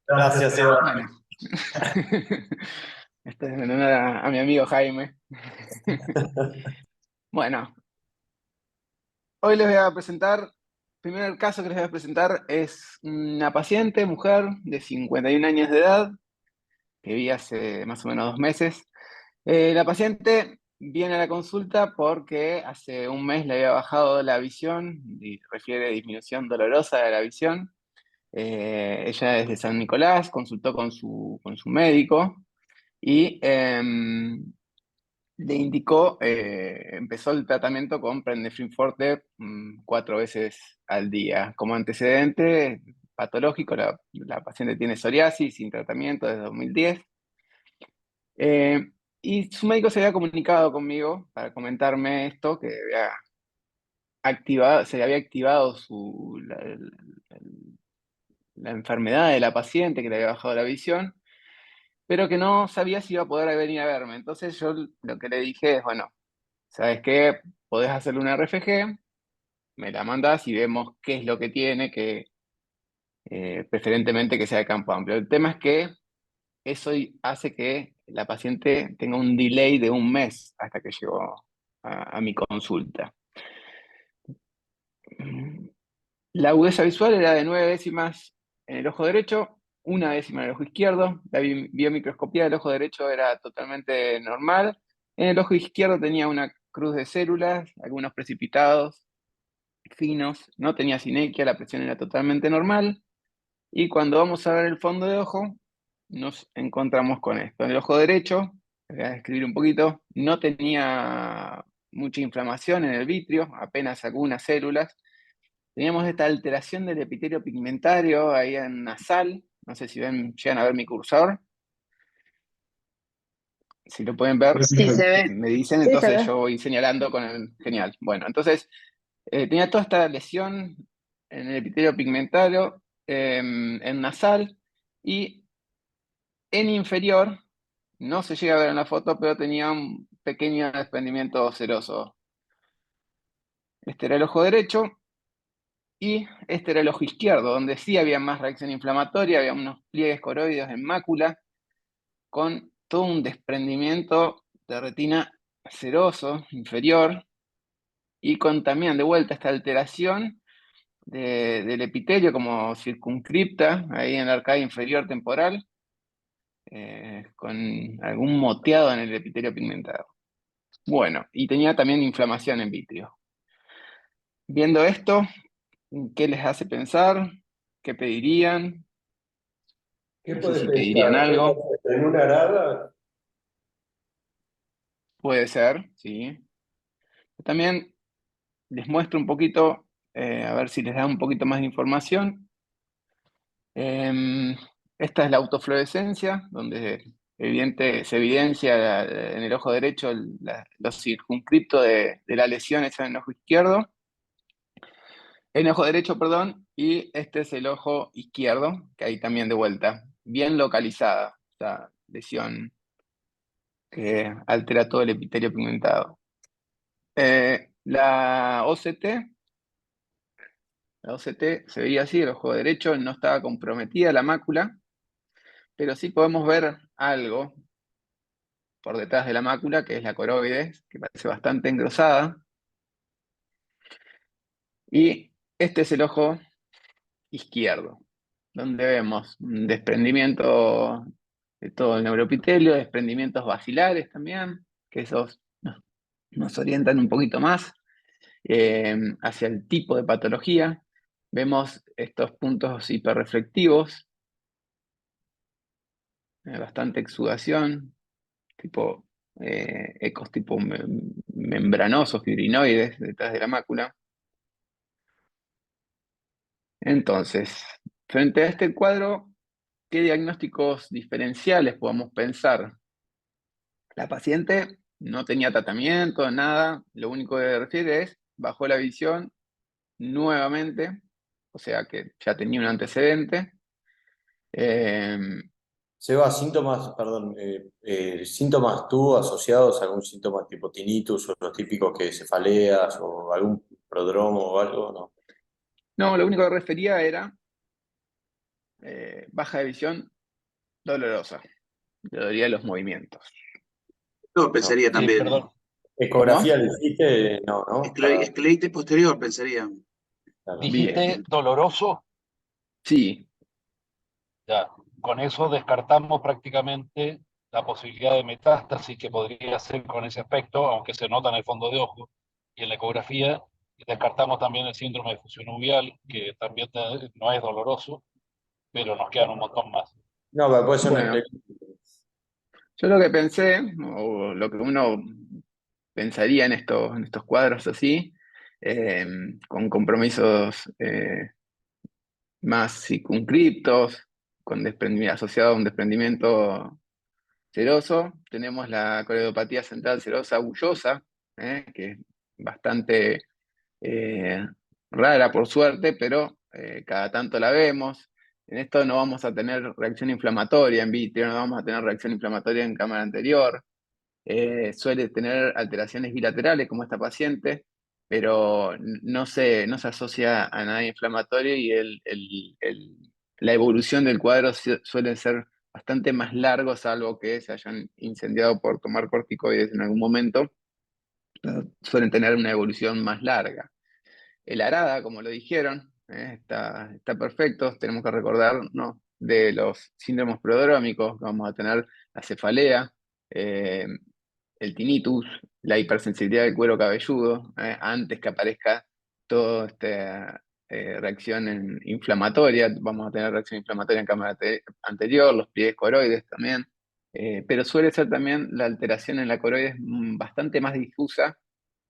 Gracias, Eva. Bueno, esto es en honor a mi amigo Jaime. Bueno, hoy les voy a presentar, primero el caso que les voy a presentar es una paciente, mujer de 51 años de edad, que vi hace más o menos 2 meses. La paciente viene a la consulta porque hace un mes le había bajado la visión, y refiere disminución dolorosa de la visión. Ella es de San Nicolás, consultó con su médico y le indicó, empezó el tratamiento con Prendefrin Forte 4 veces al día. Como antecedente patológico, la paciente tiene psoriasis sin tratamiento desde 2010. Eh, y su médico se había comunicado conmigo para comentarme esto, que se había activado la enfermedad de la paciente, que le había bajado la visión, pero que no sabía si iba a poder venir a verme. Entonces yo lo que le dije es, bueno, ¿sabes qué? Podés hacerle una RFG, me la mandás y vemos qué es lo que tiene, que preferentemente que sea de campo amplio. El tema es que eso hace que la paciente tenga un delay de un mes hasta que llegó a mi consulta. La agudeza visual era de 9 décimas en el ojo derecho, 1 décima en el ojo izquierdo. La biomicroscopía del ojo derecho era totalmente normal. En el ojo izquierdo tenía una cruz de células, algunos precipitados finos, no tenía sinequia, la presión era totalmente normal. Y cuando vamos a ver el fondo de ojo, nos encontramos con esto. En el ojo derecho, voy a describir un poquito, no tenía mucha inflamación en el vitrio, apenas algunas células. Teníamos esta alteración del epitelio pigmentario ahí en nasal. No sé si llegan a ver mi cursor. Si lo pueden ver, Sí, se ve. me dicen, Sí, se entonces ve. yo voy señalando con el genial. Bueno, entonces tenía toda esta lesión en el epitelio pigmentario, en nasal, y en inferior, no se llega a ver en la foto, pero tenía un pequeño desprendimiento seroso. Este era el ojo derecho y este era el ojo izquierdo, donde sí había más reacción inflamatoria, había unos pliegues coroides en mácula, con todo un desprendimiento de retina seroso inferior, y con también de vuelta esta alteración del epitelio como circuncripta, ahí en la arcada inferior temporal, con algún moteado en el epitelio pigmentado. Bueno, y tenía también inflamación en vitrio. Viendo esto, ¿qué les hace pensar? ¿Qué pedirían? ¿Qué No sé puedes si pedirían pensar? algo. ¿En una arada? Puede ser, sí. También les muestro un poquito, a ver si les da un poquito más de información. Esta es la autofluorescencia, donde se evidencia en el ojo derecho los circunscriptos de la lesión esa en el ojo izquierdo. En el ojo derecho, perdón, y este es el ojo izquierdo, que ahí también de vuelta, bien localizada, esta lesión que altera todo el epitelio pigmentado. La OCT, la OCT se veía así, el ojo derecho no estaba comprometida la mácula, pero sí podemos ver algo por detrás de la mácula, que es la coroides, que parece bastante engrosada. Y este es el ojo izquierdo, donde vemos un desprendimiento de todo el neuroepitelio, desprendimientos basilares también, que esos nos orientan un poquito más hacia el tipo de patología. Vemos estos puntos hiperreflectivos, bastante exudación, tipo ecos tipo membranosos, fibrinoides detrás de la mácula. Entonces, frente a este cuadro, ¿qué diagnósticos diferenciales podemos pensar? La paciente no tenía tratamiento, nada, lo único que refiere es bajó la visión nuevamente, o sea que ya tenía un antecedente. Eh, Seba, síntomas, perdón, síntomas tú asociados a algún síntoma tipo tinnitus o los típicos que cefaleas o algún prodromo o algo, ¿no? no, lo único que refería era baja de visión dolorosa, dolía los movimientos. No, pensaría Sí, también. perdón. ¿Cómo? Ecografía le hiciste, no, ¿no? Escleritis posterior, pensaría. Claro. ¿Dijiste Bien, doloroso? sí, Ya. Con eso descartamos prácticamente la posibilidad de metástasis que podría ser con ese aspecto, aunque se nota en el fondo de ojo y en la ecografía. Y descartamos también el síndrome de fusión uveal, que también no es doloroso, pero nos quedan un montón más. No, pero puede ser una bueno, yo lo que pensé, o lo que uno pensaría en estos cuadros así, eh, con compromisos más circunscriptos, con desprendimiento, asociado a un desprendimiento seroso, tenemos la coreopatía central serosa bullosa, que es bastante eh, rara por suerte, pero cada tanto la vemos. En esto no vamos a tener reacción inflamatoria en vitro, no vamos a tener reacción inflamatoria en cámara anterior. Suele tener alteraciones bilaterales como esta paciente, pero no se asocia a nada inflamatorio y la evolución del cuadro suele ser bastante más largo, salvo que se hayan incendiado por tomar corticoides en algún momento, suelen tener una evolución más larga. El ARADA, como lo dijeron, está perfecto. Tenemos que recordarnos de los síndromes prodrómicos, vamos a tener la cefalea, eh, el tinnitus, la hipersensibilidad del cuero cabelludo, antes que aparezca toda esta reacción inflamatoria. Vamos a tener reacción inflamatoria en cámara anterior, los pliegues coroides también. Pero suele ser también la alteración en la coroides bastante más difusa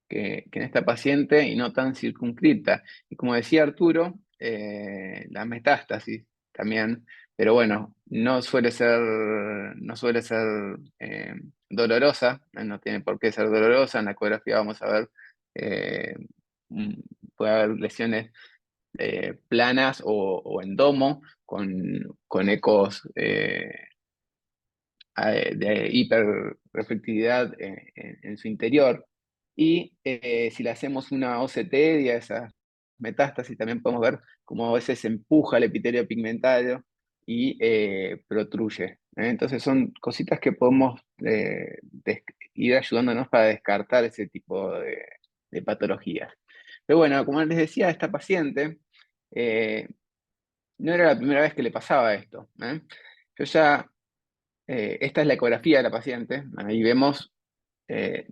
que en esta paciente y no tan circunscripta. Y como decía Arturo, la metástasis también, pero bueno, no suele ser dolorosa, no tiene por qué ser dolorosa. En la ecografía vamos a ver, eh, mm, puede haber lesiones planas o en domo con ecos de hiperreflectividad en su interior. Y si le hacemos una OCT y a esas metástasis, también podemos ver cómo a veces se empuja el epitelio pigmentario y protruye. Entonces son cositas que podemos ir ayudándonos para descartar ese tipo de patologías. Pero bueno, como les decía, a esta paciente no era la primera vez que le pasaba esto. Yo ya esta es la ecografía de la paciente. Ahí vemos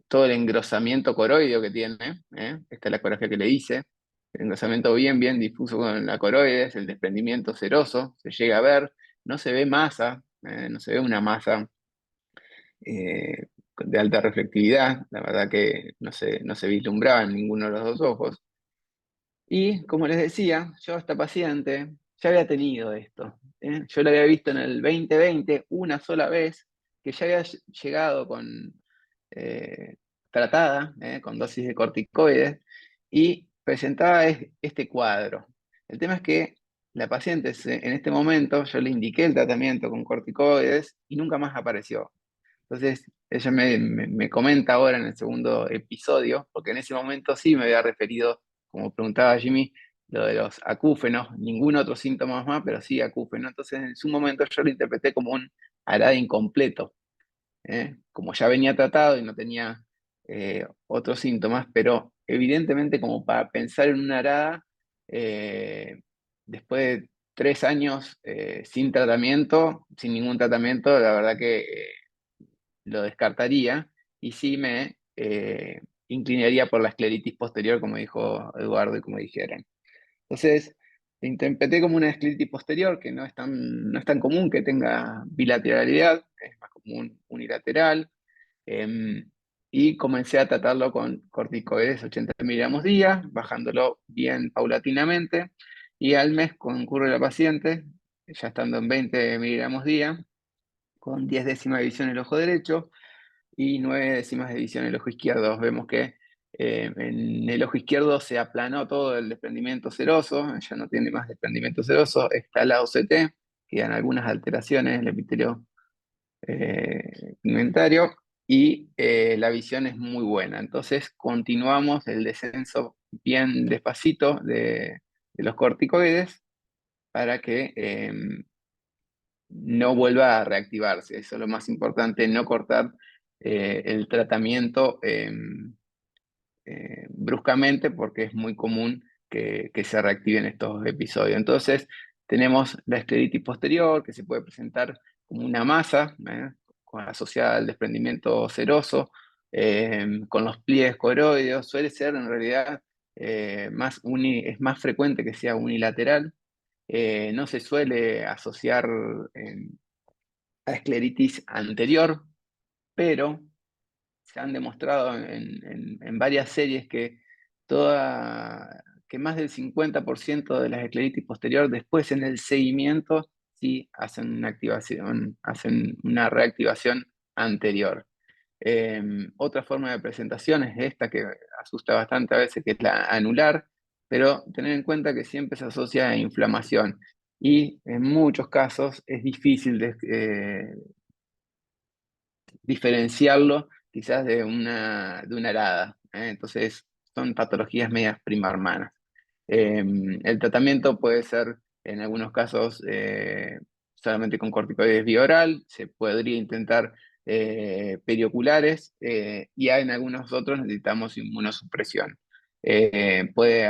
todo el engrosamiento coroideo que tiene. Esta es la ecografía que le hice. El engrosamiento bien difuso con la coroides, el desprendimiento seroso, se llega a ver. No se ve masa, no se ve una masa de alta reflectividad. La verdad que no se vislumbraba en ninguno de los dos ojos. Y como les decía, yo a esta paciente ya había tenido esto. Yo la había visto en el 2020 una sola vez, que ya había llegado eh, tratada, con dosis de corticoides, y presentaba este cuadro. El tema es que la paciente en este momento, yo le indiqué el tratamiento con corticoides y nunca más apareció. Entonces, ella me comenta ahora en el segundo episodio, porque en ese momento sí me había referido, como preguntaba Jimmy, lo de los acúfenos, ningún otro síntoma más, pero sí acúfeno. Entonces, en su momento yo lo interpreté como un ARAD incompleto, como ya venía tratado y no tenía otros síntomas, pero evidentemente como para pensar en una ARADA, después de 3 años sin tratamiento, sin ningún tratamiento, la verdad que lo descartaría y sí me inclinaría por la escleritis posterior, como dijo Eduardo y como dijeron. Entonces, la interpreté como una escleritis posterior, que no es tan común que tenga bilateralidad, es más común unilateral, y comencé a tratarlo con corticoides 80 miligramos día, bajándolo bien paulatinamente, y al mes concurre la paciente, ya estando en 20 miligramos día, con 10 décimas de visión en el ojo derecho, y 9 décimas de visión en el ojo izquierdo. Vemos que en el ojo izquierdo se aplanó todo el desprendimiento seroso, ya no tiene más desprendimiento seroso, está la OCT, quedan algunas alteraciones en el epitelio pigmentario y la visión es muy buena. Entonces continuamos el descenso bien despacito de los corticoides para que no vuelva a reactivarse. Eso es lo más importante, no cortar el tratamiento bruscamente, porque es muy común que se reactiven estos episodios. Entonces, tenemos la escleritis posterior, que se puede presentar como una masa, asociada al desprendimiento seroso, con los pliegues coroideos. Suele ser en realidad es más frecuente que sea unilateral. No se suele asociar a escleritis anterior, pero se han demostrado en varias series que más del 50% de las escleritis posterior, después en el seguimiento, sí hacen una activación, hacen una reactivación anterior. Otra forma de presentación es esta que asusta bastante a veces, que es la anular, pero tener en cuenta que siempre se asocia a inflamación y en muchos casos es difícil diferenciarlo quizás de una arada, ¿eh? Entonces son patologías medias prima hermanas. El tratamiento puede ser en algunos casos solamente con corticoides vía oral, se podría intentar perioculares y en algunos otros necesitamos inmunosupresión. Puede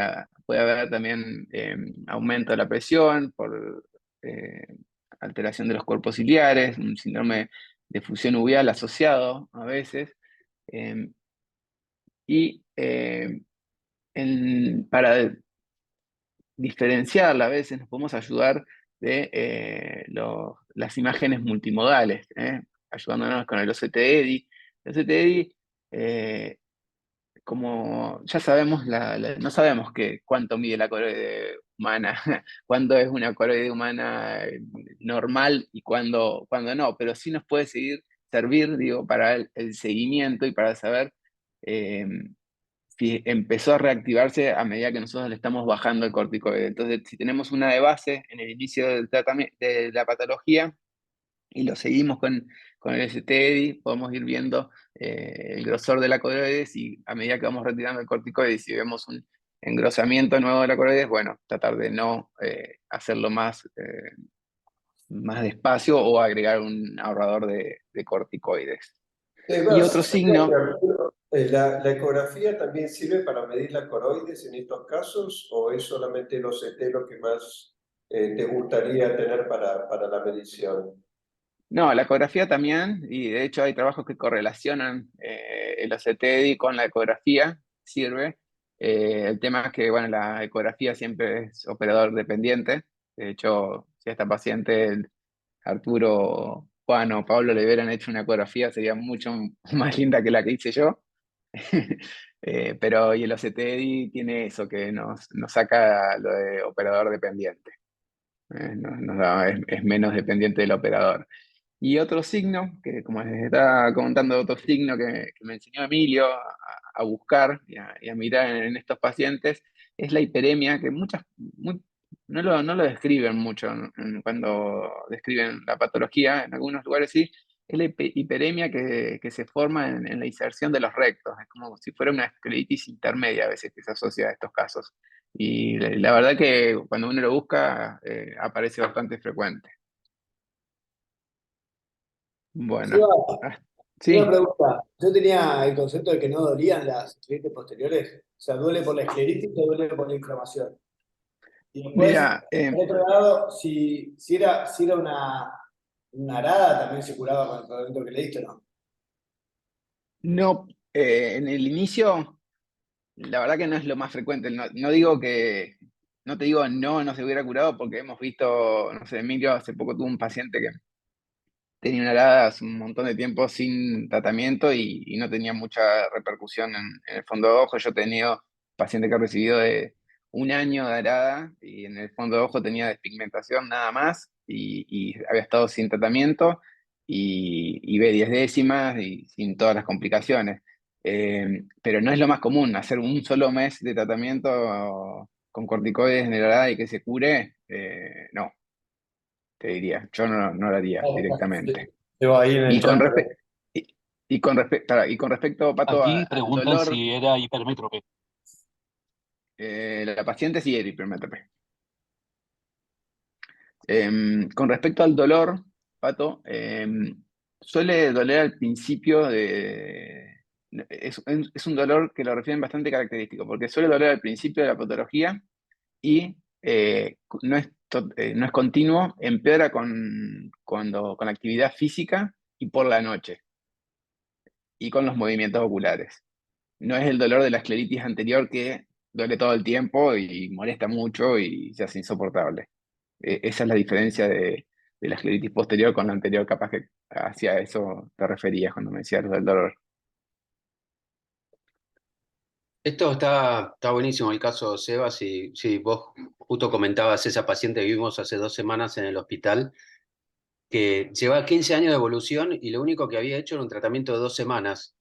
haber también aumento de la presión por eh, alteración de los cuerpos ciliares, un síndrome de fusión uveal asociado a veces. eh, y para diferenciarla a veces nos podemos ayudar de las imágenes multimodales, ayudándonos con el OCT-EDI. El OCT-EDI, como ya sabemos, no sabemos cuánto mide la coroide humana, cuándo es una coroide humana normal y cuándo no, pero sí nos puede servir, digo, para el seguimiento y para saber eh, si empezó a reactivarse a medida que nosotros le estamos bajando el corticoide. Entonces, si tenemos una de base en el inicio del tratamiento de la patología, y lo seguimos con el STEDI, podemos ir viendo el grosor de la coroides y a medida que vamos retirando el corticoide, si vemos un engrosamiento nuevo de la coroides, bueno, tratar de no hacerlo más despacio o agregar un ahorrador de corticoides. Y otro Sebas, signo, ¿la ecografía también sirve para medir la coroides en estos casos o es solamente el OCT lo que más te gustaría tener para la medición? no, la ecografía también, y de hecho hay trabajos que correlacionan el OCTEDI con la ecografía, sirve. El tema es que, bueno, la ecografía siempre es operador dependiente. De hecho, si a esta paciente, Arturo, Juan o Pablo le hubieran hecho una ecografía, sería mucho más linda que la que hice yo. Pero y el OCTEDI tiene eso, que nos saca lo de operador dependiente. Es menos dependiente del operador. Y otro signo, que como les estaba comentando, otro signo que me enseñó Emilio a buscar y a mirar en estos pacientes, es la hiperemia, que no lo describen mucho cuando describen la patología, en algunos lugares sí, es la hiperemia que se forma en la inserción de los rectos, es como si fuera una escleritis intermedia a veces que se asocia a estos casos. Y la verdad que cuando uno lo busca, aparece bastante frecuente. Bueno, Seba, una sí, pregunta. Yo tenía el concepto de que no dolían las escleritis posteriores. O sea, duele por la escleritis o duele por la inflamación. Y después, mira, por otro lado, si era una arada, también se curaba con el tratamiento que le diste, ¿no? no, en el inicio, la verdad que no es lo más frecuente. No digo no te digo no se hubiera curado porque hemos visto, no sé, Emilio hace poco tuvo un paciente que tenía una arada hace un montón de tiempo sin tratamiento y no tenía mucha repercusión en el fondo de ojo. Yo he tenido paciente que ha recibido de un año de arada y en el fondo de ojo tenía despigmentación nada más y había estado sin tratamiento y ve 10 décimas y sin todas las complicaciones. Pero no es lo más común hacer un solo mes de tratamiento con corticoides en el arada y que se cure, no, te diría. Yo no lo haría directamente. Llevo ahí en el Y con chat. respecto y con respecto, Pato, Aquí al preguntan dolor, si era hipermétrope. la paciente sí era hipermétrope. Con respecto al dolor, Pato, suele doler al principio es un dolor que lo refieren bastante característico, porque suele doler al principio de la patología y no es continuo, empeora con la actividad física y por la noche, y con los movimientos oculares. No es el dolor de la escleritis anterior que duele todo el tiempo y molesta mucho y se hace insoportable. Esa es la diferencia de la escleritis posterior con la anterior, capaz que hacia eso te referías cuando me decías lo del dolor. Esto está buenísimo el caso, Sebas, y sí, vos justo comentabas esa paciente que vimos hace 2 semanas en el hospital, que llevaba 15 años de evolución y lo único que había hecho era un tratamiento de 2 semanas.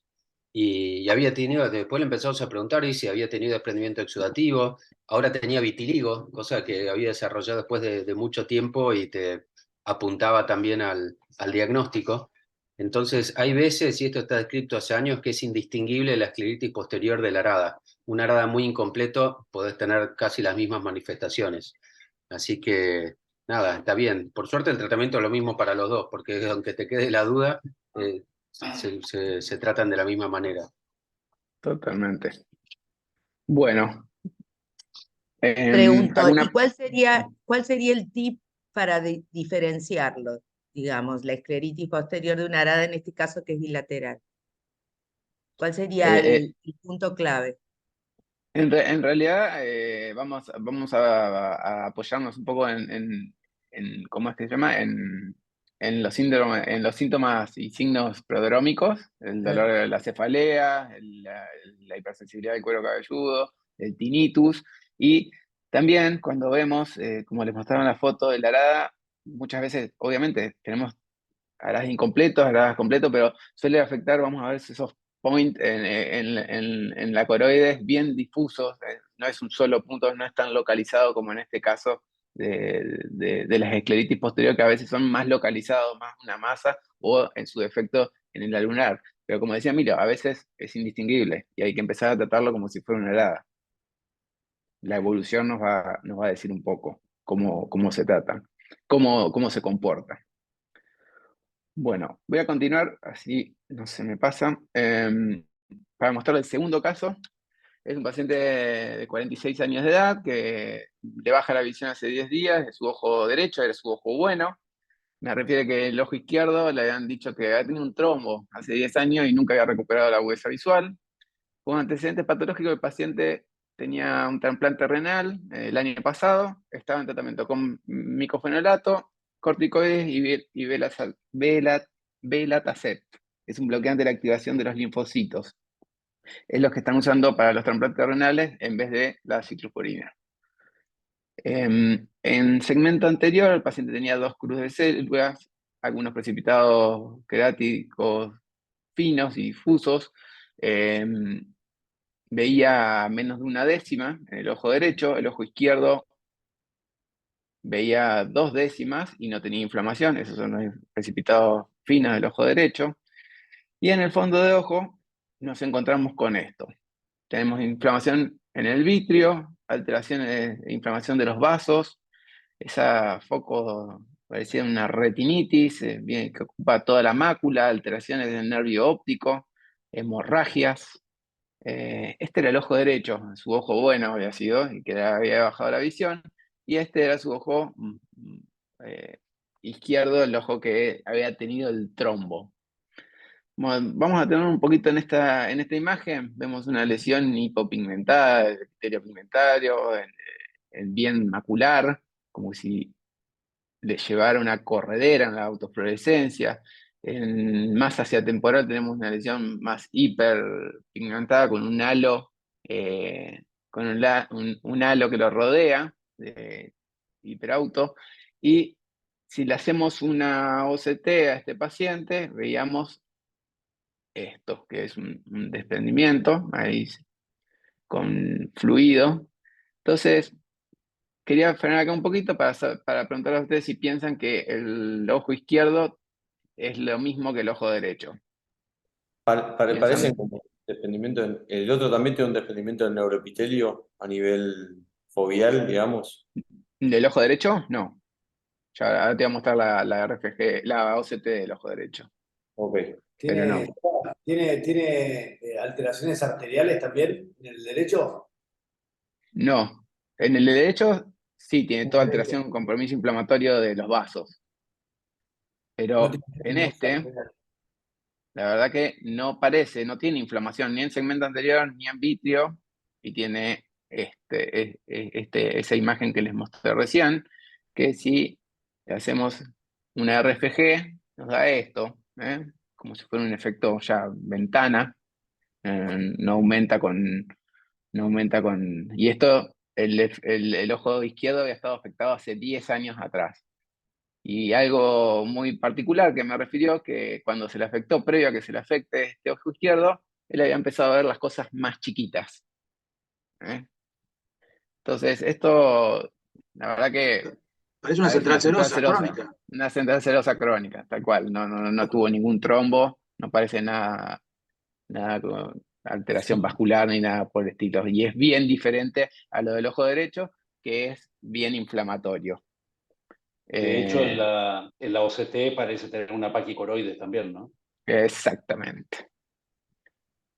Y había tenido, después le empezamos a preguntar y si había tenido desprendimiento exudativo, ahora tenía vitiligo, cosa que había desarrollado después de mucho tiempo y te apuntaba también al diagnóstico. Entonces, hay veces, y esto está descrito hace años, que es indistinguible la escleritis posterior de la arada. Una arada muy incompleto, podés tener casi las mismas manifestaciones. Así que, nada, está bien. Por suerte el tratamiento es lo mismo para los dos, porque aunque te quede la duda, se tratan de la misma manera. Totalmente. Bueno, Pregunto, ¿y ¿alguna? cuál sería el tip para diferenciarlo? Digamos, la escleritis posterior de una arada, en este caso que es bilateral. ¿Cuál sería eh, eh, el punto clave? en realidad, vamos a apoyarnos un poco ¿cómo es que se llama? En los síntomas y signos prodrómicos, el dolor de la cefalea, la hipersensibilidad del cuero cabelludo, el tinnitus, y también cuando vemos, como les mostraron la foto de la arada, muchas veces, obviamente, tenemos aradas incompletos, aradas completos, pero suele afectar, vamos a ver esos points en la coroides bien difusos, no es un solo punto, no es tan localizado como en este caso de las escleritis posterior, que a veces son más localizados, más una masa, o en su defecto en el alunar. Pero como decía Emilio, a veces es indistinguible y hay que empezar a tratarlo como si fuera una arada. La evolución nos va a decir un poco cómo se trata, cómo se comporta. Bueno, voy a continuar, así no se me pasa. Para mostrar el segundo caso, es un paciente de 46 años de edad que le baja la visión hace 10 días de su ojo derecho, era su ojo bueno. Me refiere que el ojo izquierdo le habían dicho que había tenido un trombo hace 10 años y nunca había recuperado la agudeza visual. Con antecedentes patológicos, el paciente tenía un trasplante renal el año pasado, estaba en tratamiento con micofenolato, corticoides y belatacept. Es un bloqueante de la activación de los linfocitos. Es lo que están usando para los trasplantes renales en vez de la ciclosporina. En segmento anterior, el paciente tenía 2 cruces de células, algunos precipitados queráticos finos y difusos. Veía menos de una décima en el ojo derecho, el ojo izquierdo veía 2 décimas y no tenía inflamación, esos son los precipitados finos del ojo derecho. Y en el fondo de ojo nos encontramos con esto. Tenemos inflamación en el vitrio, alteraciones de inflamación de los vasos, esa foco parecía una retinitis, que ocupa toda la mácula, alteraciones del nervio óptico, hemorragias. Este era el ojo derecho, su ojo bueno había sido, y que le había bajado la visión, y este era su ojo eh, izquierdo, el ojo que había tenido el trombo. Bueno, vamos a tener un poquito en esta imagen, vemos una lesión hipopigmentada, del epitelio pigmentario, en bien macular, como si le llevara una corredera en la autofluorescencia. Más hacia temporal tenemos una lesión más hiperpigmentada con un halo, un halo que lo rodea, hiperauto. Y si le hacemos una OCT a este paciente, veíamos esto, que es un desprendimiento, ahí con fluido. Entonces, quería frenar acá un poquito para preguntarle a ustedes si piensan que el ojo izquierdo es lo mismo que el ojo derecho. Parecen ¿Piensan como desprendimiento. El otro también tiene un desprendimiento del neuroepitelio a nivel foveal, digamos. del ojo derecho? No. Ya ahora te voy a mostrar la RFG, la OCT del ojo derecho. Ok. Pero no. ¿Tiene alteraciones arteriales también en el derecho? No. En el derecho sí tiene En toda el derecho. alteración, compromiso inflamatorio de los vasos. No Pero tiene en ningún este, la verdad que no parece, no tiene inflamación ni en segmento anterior ni en vitrio, y tiene esa imagen que les mostré recién, que si hacemos una RFG, nos da esto, como si fuera un efecto ya ventana, no aumenta con. Y esto, el ojo izquierdo había estado afectado hace 10 años atrás. Y algo muy particular que me refirió que cuando se le afectó, previo a que se le afecte este ojo izquierdo, él había empezado a ver las cosas más chiquitas. ¿eh? Entonces, esto, la verdad que Parece una parece central una central serosa, serosa, crónica. una central serosa crónica, tal cual. No tuvo ningún trombo, no parece nada con alteración vascular ni nada por el estilo. Y es bien diferente a lo del ojo derecho, que es bien inflamatorio. De hecho, en Eh, la OCT parece tener una paquicoroides también, ¿no? Exactamente.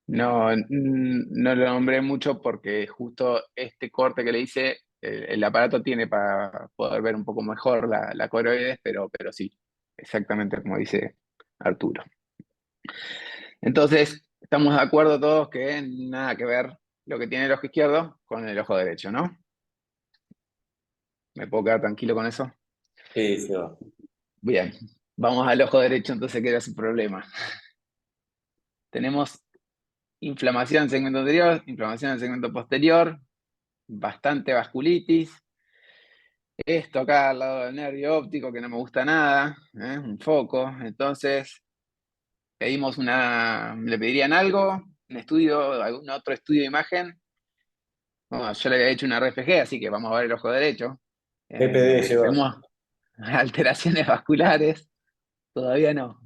No, no lo nombré mucho porque justo este corte que le hice, el aparato tiene para poder ver un poco mejor la coroides, pero sí, exactamente como dice Arturo. Entonces, estamos de acuerdo todos que nada que ver lo que tiene el ojo izquierdo con el ojo derecho, ¿no? ¿Me puedo quedar tranquilo con eso? Sí, se va. Bien, vamos al ojo derecho entonces, que era su problema. Tenemos inflamación en el segmento anterior, inflamación en el segmento posterior, bastante vasculitis. Esto acá al lado del nervio óptico que no me gusta nada, un foco. Entonces, le pedirían algo, un estudio, algún otro estudio de imagen. Bueno, yo le había hecho una RFG, así que vamos a ver el ojo derecho. PPD se va. Vemos alteraciones vasculares, todavía no.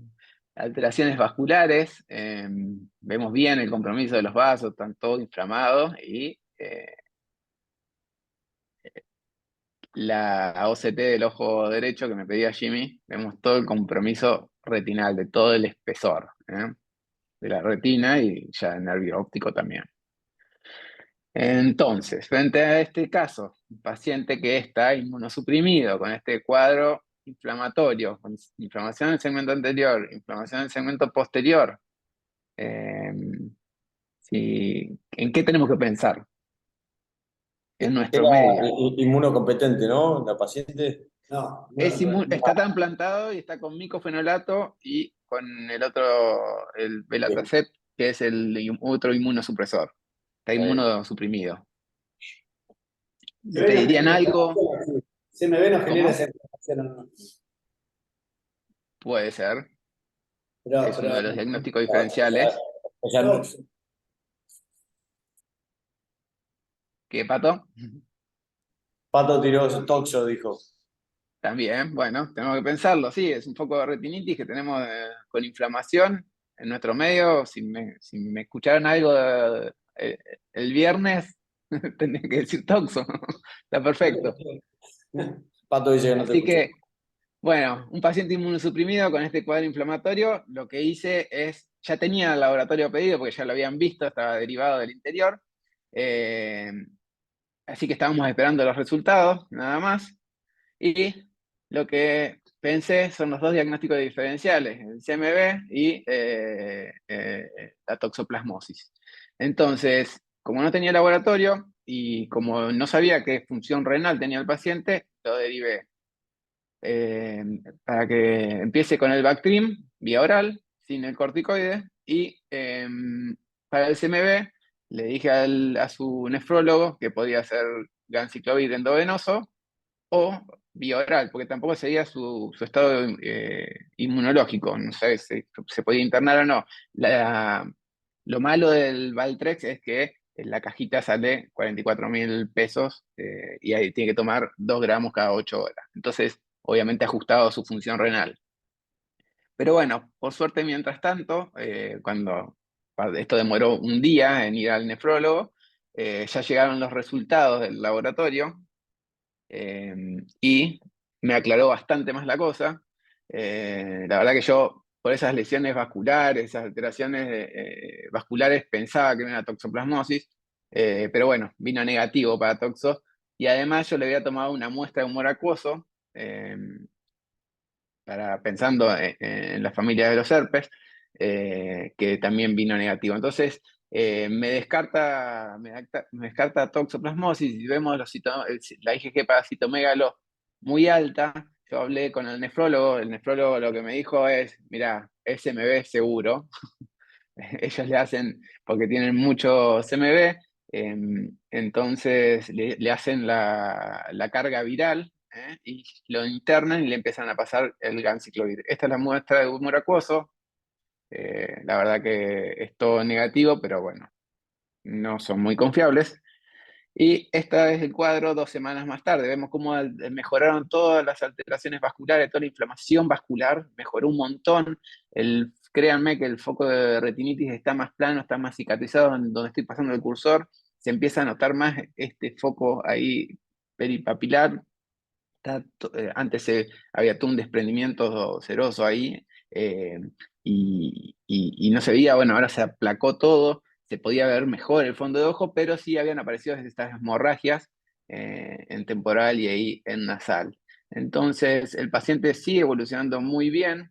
Alteraciones vasculares, vemos bien el compromiso de los vasos, están todos inflamados, y la OCT del ojo derecho que me pedía Jimmy, vemos todo el compromiso retinal, de todo el espesor, de la retina y ya el nervio óptico también. Entonces, frente a este caso, un paciente que está inmunosuprimido con este cuadro inflamatorio, con inflamación en el segmento anterior, inflamación en el segmento posterior, eh, ¿en qué tenemos que pensar? En nuestro Era medio. inmunocompetente, ¿no? La paciente. No, Está tan plantado y está con micofenolato y con el otro, el belatacept, que es otro inmunosupresor. Está inmunosuprimido. ¿Te dirían algo? CMB no genera esa ¿Cómo? inflamación, no. Puede ser. Pero, Es uno pero de los diagnósticos O sea, diferenciales. o sea, Tox, ¿Qué, Pato? Pato tiró toxo, dijo. También, bueno, tenemos que pensarlo. Sí, es un foco de retinitis que tenemos con inflamación en nuestro medio. Si me escucharon algo el viernes, tendría que decir toxo. Está perfecto. Pato dice que no te Así escuchó. que, bueno, un paciente inmunosuprimido con este cuadro inflamatorio, lo que hice es, ya tenía el laboratorio pedido porque ya lo habían visto, estaba derivado del interior, eh, así que estábamos esperando los resultados, nada más, y lo que pensé son los dos diagnósticos diferenciales, el CMV y la toxoplasmosis. Entonces, como no tenía laboratorio y como no sabía qué función renal tenía el paciente, lo derivé eh, para que empiece con el Bactrim vía oral, sin el corticoide, y para el CMV le dije a su nefrólogo que podía hacer ganciclovir endovenoso o vía oral, porque tampoco seguía su estado inmunológico, no sé si se podía internar o no. Lo malo del Valtrex es que en la cajita sale 44.000 pesos y ahí tiene que tomar 2 gramos cada 8 horas. Entonces, obviamente ajustado a su función renal. Pero bueno, por suerte, mientras tanto, cuando esto demoró un día en ir al nefrólogo, ya llegaron los resultados del laboratorio y me aclaró bastante más la cosa. La verdad que yo, por esas lesiones vasculares, esas alteraciones vasculares, pensaba que era una toxoplasmosis, pero bueno, vino negativo para toxo. Y además yo le había tomado una muestra de humor acuoso, pensando en la familia de los herpes, que también vino negativo. Entonces, me descarta toxoplasmosis y vemos la IgG para citomegalo muy alta. Yo hablé con el nefrólogo lo que me dijo es, mira, SMB seguro. Ellos le hacen, porque tienen mucho CMV, entonces le hacen la carga viral, y lo internan y le empiezan a pasar el ganciclovir. Esta es la muestra de humor acuoso. La verdad que es todo negativo, pero bueno, no son muy confiables. Y esta es el cuadro 2 semanas más tarde. Vemos cómo mejoraron todas las alteraciones vasculares, toda la inflamación vascular, mejoró un montón. Créanme que el foco de retinitis está más plano, está más cicatrizado en donde estoy pasando el cursor. Se empieza a notar más este foco ahí peripapilar. Antes había todo un desprendimiento seroso ahí, y no se veía. Bueno, ahora se aplacó todo, se podía ver mejor el fondo de ojo, pero sí habían aparecido estas hemorragias en temporal y ahí en nasal. Entonces, el paciente sigue evolucionando muy bien,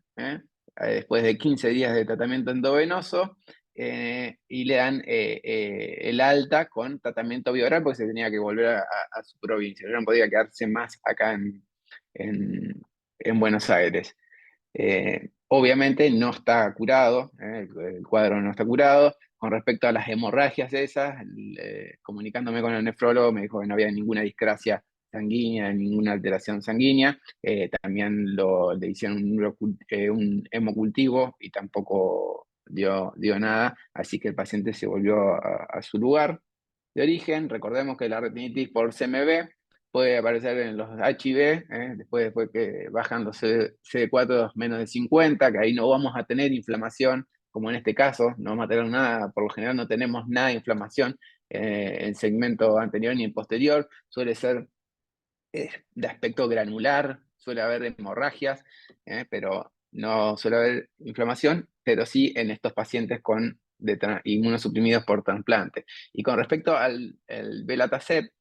después de 15 días de tratamiento endovenoso, y le dan el alta con tratamiento bioral porque se tenía que volver a su provincia, no podía quedarse más acá en, en Buenos Aires. Obviamente no está curado, el cuadro no está curado. Con respecto a las hemorragias esas, comunicándome con el nefrólogo, me dijo que no había ninguna discrasia sanguínea, ninguna alteración sanguínea. También le hicieron un hemocultivo y tampoco dio nada, así que el paciente se volvió a su lugar de origen. Recordemos que la retinitis por CMV puede aparecer en los HIV, después que bajan los CD4 menos de 50, que ahí no vamos a tener inflamación, como en este caso, no vamos a tener nada, por lo general no tenemos nada de inflamación en segmento anterior ni en posterior. Suele ser de aspecto granular, suele haber hemorragias, pero no suele haber inflamación, pero sí en estos pacientes inmunosuprimidos por trasplante. Y con respecto al belatacept,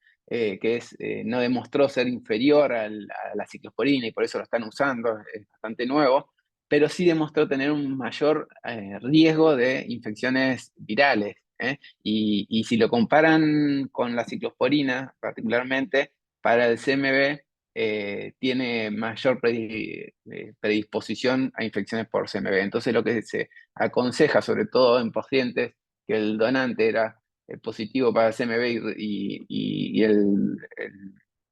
no demostró ser inferior a la ciclosporina y por eso lo están usando, es bastante nuevo, pero sí demostró tener un mayor riesgo de infecciones virales. Y si lo comparan con la ciclosporina, particularmente, para el CMV, tiene mayor predisposición a infecciones por CMV. Entonces lo que se aconseja, sobre todo en pacientes que el donante era positivo para CMV y el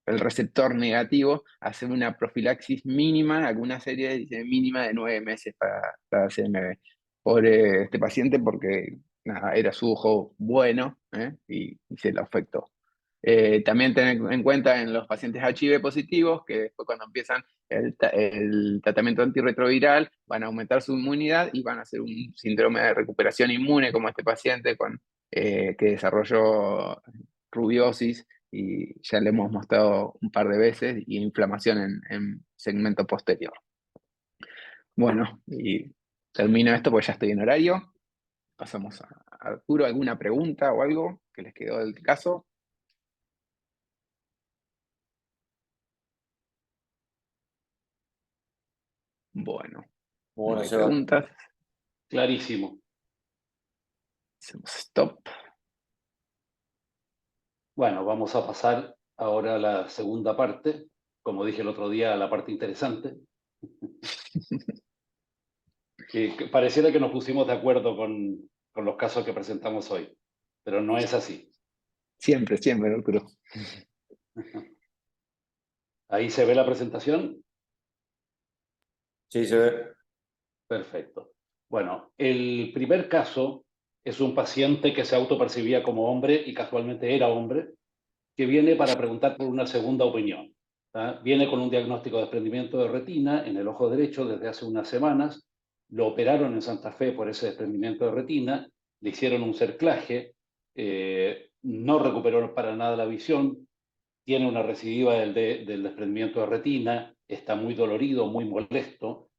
receptor negativo, hacer una profilaxis mínima, alguna serie mínima de 9 meses para CMV. Por este paciente, porque nada, era su ojo bueno, y se lo afectó. También tener en cuenta en los pacientes HIV positivos, que después cuando empiezan el tratamiento antirretroviral, van a aumentar su inmunidad y van a hacer un síndrome de recuperación inmune, como este paciente que desarrolló rubiosis, y ya le hemos mostrado un par de veces, y inflamación en segmento posterior. Bueno, y termino esto porque ya estoy en horario. Pasamos a Arturo. ¿Alguna pregunta o algo que les quedó del caso? Bueno, no Bueno, hay Seba. preguntas. Clarísimo. Hacemos stop. Bueno, vamos a pasar ahora a la segunda parte. Como dije el otro día, la parte interesante. Que pareciera que nos pusimos de acuerdo con los casos que presentamos hoy, pero no es así. Siempre, siempre, Arturo. Ahí se ve la presentación. Sí, se ve. Perfecto. Bueno, el primer caso es un paciente que se autopercibía como hombre y casualmente era hombre, que viene para preguntar por una segunda opinión. Viene con un diagnóstico de desprendimiento de retina en el ojo derecho desde hace unas semanas. Lo operaron en Santa Fe por ese desprendimiento de retina, le hicieron un cerclaje, no recuperó para nada la visión, tiene una recidiva del desprendimiento de retina, está muy dolorido, muy molesto.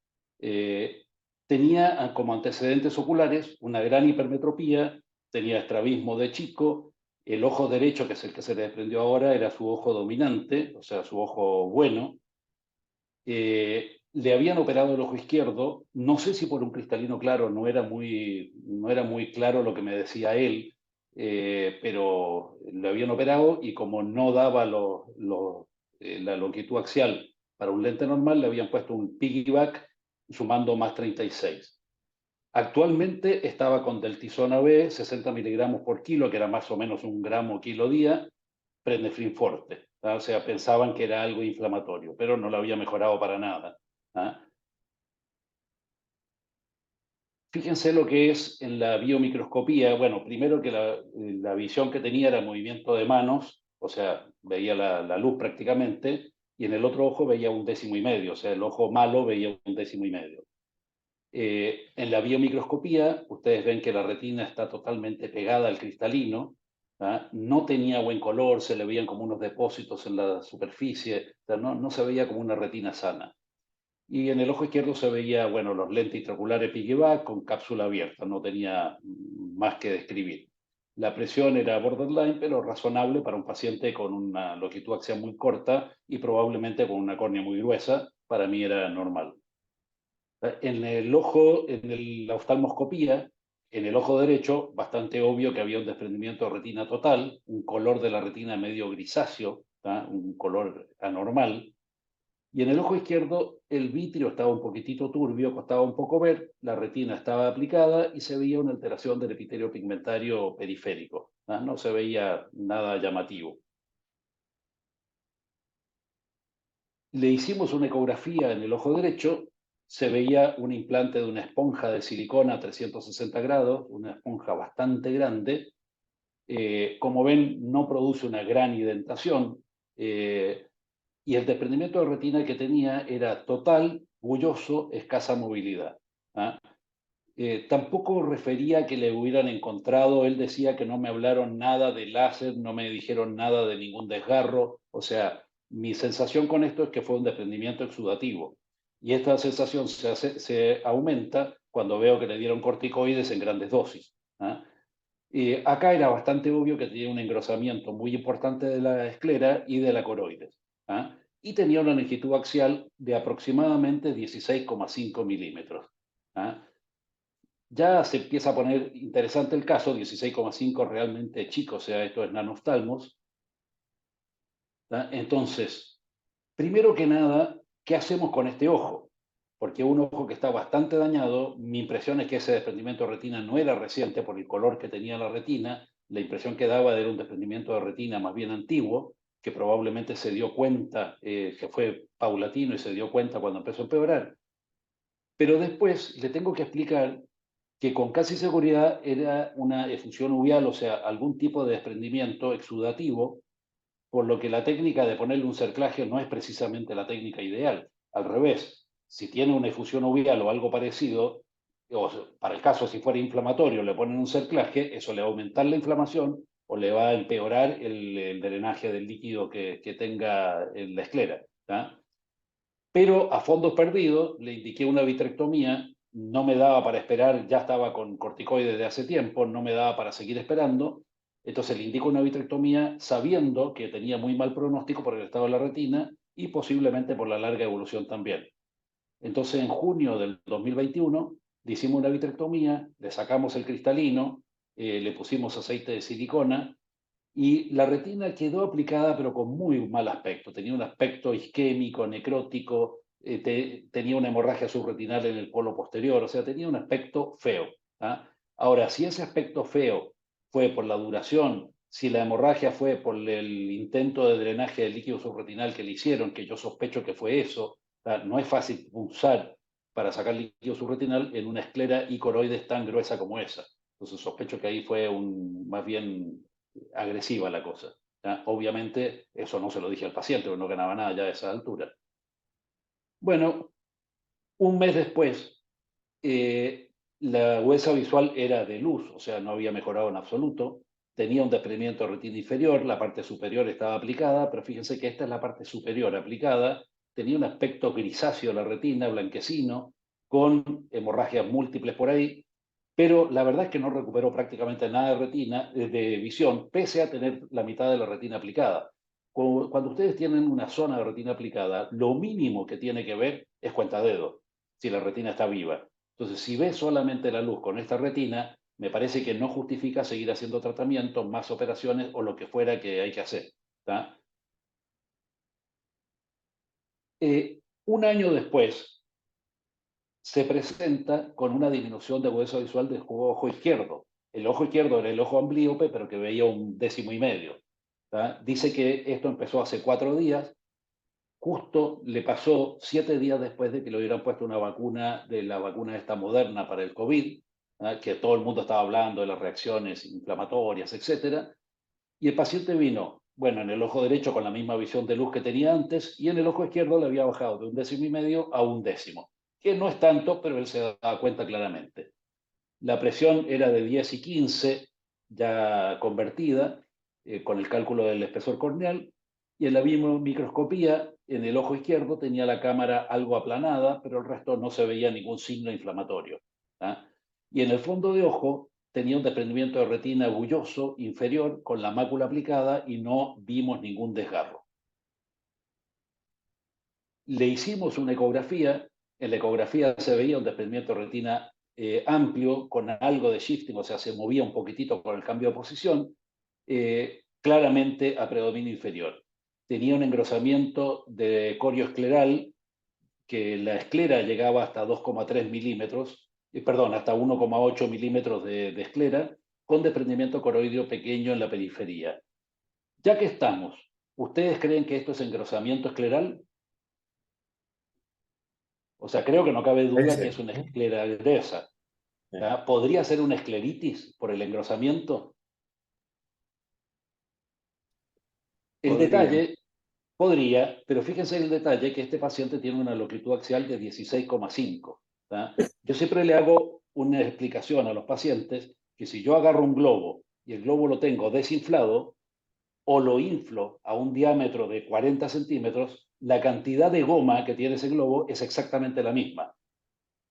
Tenía como antecedentes oculares una gran hipermetropía, tenía estrabismo de chico, el ojo derecho, que es el que se le desprendió ahora, era su ojo dominante, o sea, su ojo bueno. Le habían operado el ojo izquierdo, no sé si por un cristalino claro, no era muy claro lo que me decía él, pero le habían operado y como no daba la longitud axial para un lente normal, le habían puesto un piggyback sumando más 36. Actualmente estaba con deltisona B, 60 miligramos por kilo, que era más o menos 1 gramo kilo día, prednisolone forte. ¿Ah? O sea, pensaban que era algo inflamatorio, pero no lo había mejorado para nada. ¿Ah? Fíjense lo que es en la biomicroscopía. Bueno, primero que la visión que tenía era movimiento de manos, o sea, veía la luz prácticamente, y en el otro ojo veía 1,5, o sea, el ojo malo veía 1,5. En la biomicroscopía, ustedes ven que la retina está totalmente pegada al cristalino, ¿ah? No tenía buen color, se le veían como unos depósitos en la superficie, o sea, no se veía como una retina sana. Y en el ojo izquierdo se veía, bueno, los lentes intraoculares piggyback con cápsula abierta, no tenía más que describir. La presión era borderline, pero razonable para un paciente con una longitud axial muy corta y probablemente con una córnea muy gruesa, para mí era normal. La oftalmoscopía, en el ojo derecho, bastante obvio que había un desprendimiento de retina total, un color de la retina medio grisáceo, ¿tá? Un color anormal. Y en el ojo izquierdo, el vitrio estaba un poquitito turbio, costaba un poco ver, la retina estaba aplicada y se veía una alteración del epitelio pigmentario periférico. ¿Tá? No se veía nada llamativo. Le hicimos una ecografía en el ojo derecho, se veía un implante de una esponja de silicona a 360 grados, una esponja bastante grande. Como ven, no produce una gran indentación y el desprendimiento de retina que tenía era total, bulloso, escasa movilidad. ¿Ah? Tampoco refería que le hubieran encontrado, él decía que no me hablaron nada de láser, no me dijeron nada de ningún desgarro, o sea, mi sensación con esto es que fue un desprendimiento exudativo. Y esta sensación se aumenta cuando veo que le dieron corticoides en grandes dosis. ¿Ah? Acá era bastante obvio que tenía un engrosamiento muy importante de la esclera y de la coroides. ¿Ah? Y tenía una longitud axial de aproximadamente 16,5 milímetros. ¿Ah? Ya se empieza a poner interesante el caso, 16,5 realmente chico, o sea, esto es nanostalmos. ¿Ah? Entonces, primero que nada, ¿qué hacemos con este ojo? Porque un ojo que está bastante dañado, mi impresión es que ese desprendimiento de retina no era reciente por el color que tenía la retina, la impresión que daba era un desprendimiento de retina más bien antiguo, que probablemente se dio cuenta, que fue paulatino y se dio cuenta cuando empezó a empeorar. Pero después le tengo que explicar que con casi seguridad era una efusión uveal, o sea, algún tipo de desprendimiento exudativo, por lo que la técnica de ponerle un cerclaje no es precisamente la técnica ideal. Al revés, si tiene una efusión uveal o algo parecido, o para el caso si fuera inflamatorio, le ponen un cerclaje, eso le va a aumentar la inflamación o le va a empeorar el drenaje del líquido que tenga en la esclera. ¿Tá? Pero a fondos perdidos le indiqué una vitrectomía, no me daba para esperar, ya estaba con corticoides de hace tiempo, no me daba para seguir esperando, entonces le indico una vitrectomía sabiendo que tenía muy mal pronóstico por el estado de la retina y posiblemente por la larga evolución también. Entonces en junio del 2021 le hicimos una vitrectomía, le sacamos el cristalino, le pusimos aceite de silicona y la retina quedó aplicada, pero con muy mal aspecto. Tenía un aspecto isquémico, necrótico, tenía una hemorragia subretinal en el polo posterior, o sea, tenía un aspecto feo. ¿Ah? Ahora, si ese aspecto feo fue por la duración, si la hemorragia fue por el intento de drenaje del líquido subretinal que le hicieron, que yo sospecho que fue eso, ¿ah? No es fácil pulsar para sacar líquido subretinal en una esclera icoroides tan gruesa como esa. Entonces sospecho que ahí fue más bien agresiva la cosa. ¿Ya? Obviamente, eso no se lo dije al paciente, porque no ganaba nada ya a esa altura. Bueno, un mes después, la huesa visual era de luz, o sea, no había mejorado en absoluto. Tenía un desprendimiento de retina inferior, la parte superior estaba aplicada, pero fíjense que esta es la parte superior aplicada. tenía un aspecto grisáceo la retina, blanquecino, con hemorragias múltiples por ahí, pero la verdad es que no recuperó prácticamente nada de retina, de visión, pese a tener la mitad de la retina aplicada. Cuando ustedes tienen una zona de retina aplicada, lo mínimo que tiene que ver es cuentadedo, si la retina está viva. Entonces, si ves solamente la luz con esta retina, me parece que no justifica seguir haciendo tratamientos, más operaciones o lo que fuera que hay que hacer. ¿Tá? Un año después, se presenta con una disminución de hueso visual del ojo izquierdo. El ojo izquierdo era el ojo amblíope, pero que veía 1,5. ¿Tá? Dice que esto empezó hace 4 días, justo le pasó 7 días después de que le hubieran puesto una vacuna, de la vacuna esta moderna para el COVID, ¿tá? Que todo el mundo estaba hablando de las reacciones inflamatorias, etc. Y el paciente vino, bueno, en el ojo derecho con la misma visión de luz que tenía antes, y en el ojo izquierdo le había bajado de 1,5 a 1, que no es tanto, pero él se da cuenta claramente. La presión era de 10 y 15, ya convertida, con el cálculo del espesor corneal, y en la microscopía, en el ojo izquierdo tenía la cámara algo aplanada, pero el resto no se veía ningún signo inflamatorio. ¿Ah? Y en el fondo de ojo tenía un desprendimiento de retina bulloso inferior con la mácula aplicada y no vimos ningún desgarro. Le hicimos una ecografía, en la ecografía se veía un desprendimiento de retina amplio con algo de shifting, o sea, se movía un poquitito con el cambio de posición, claramente a predominio inferior. Tenía un engrosamiento de corio escleral, que la esclera llegaba hasta 2,3 milímetros, perdón, hasta 1,8 milímetros de esclera, con desprendimiento coroideo pequeño en la periferia. Ya que estamos, ¿ustedes creen que esto es engrosamiento escleral? O sea, creo que no cabe duda que es una esclera gruesa. ¿Podría ser una escleritis por el engrosamiento? El detalle podría, pero fíjense en el detalle que este paciente tiene una longitud axial de 16,5. Yo siempre le hago una explicación a los pacientes que si yo agarro un globo y el globo lo tengo desinflado o lo inflo a un diámetro de 40 centímetros, la cantidad de goma que tiene ese globo es exactamente la misma.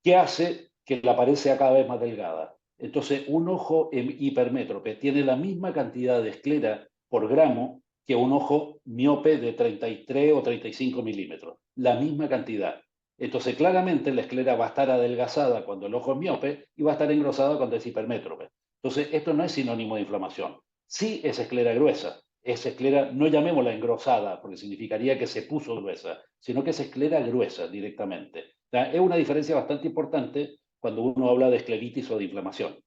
¿Qué hace que la pared sea cada vez más delgada? Entonces, un ojo hipermétrope tiene la misma cantidad de esclera por gramo que un ojo miope de 33 o 35 milímetros. La misma cantidad. Entonces, claramente la esclera va a estar adelgazada cuando el ojo es miope y va a estar engrosada cuando es hipermétrope. Entonces, esto no es sinónimo de inflamación. Sí es esclera gruesa. Es esclera, no llamémosla engrosada, porque significaría que se puso gruesa, sino que es esclera gruesa directamente. Es una diferencia bastante importante cuando uno habla de escleritis o de inflamación.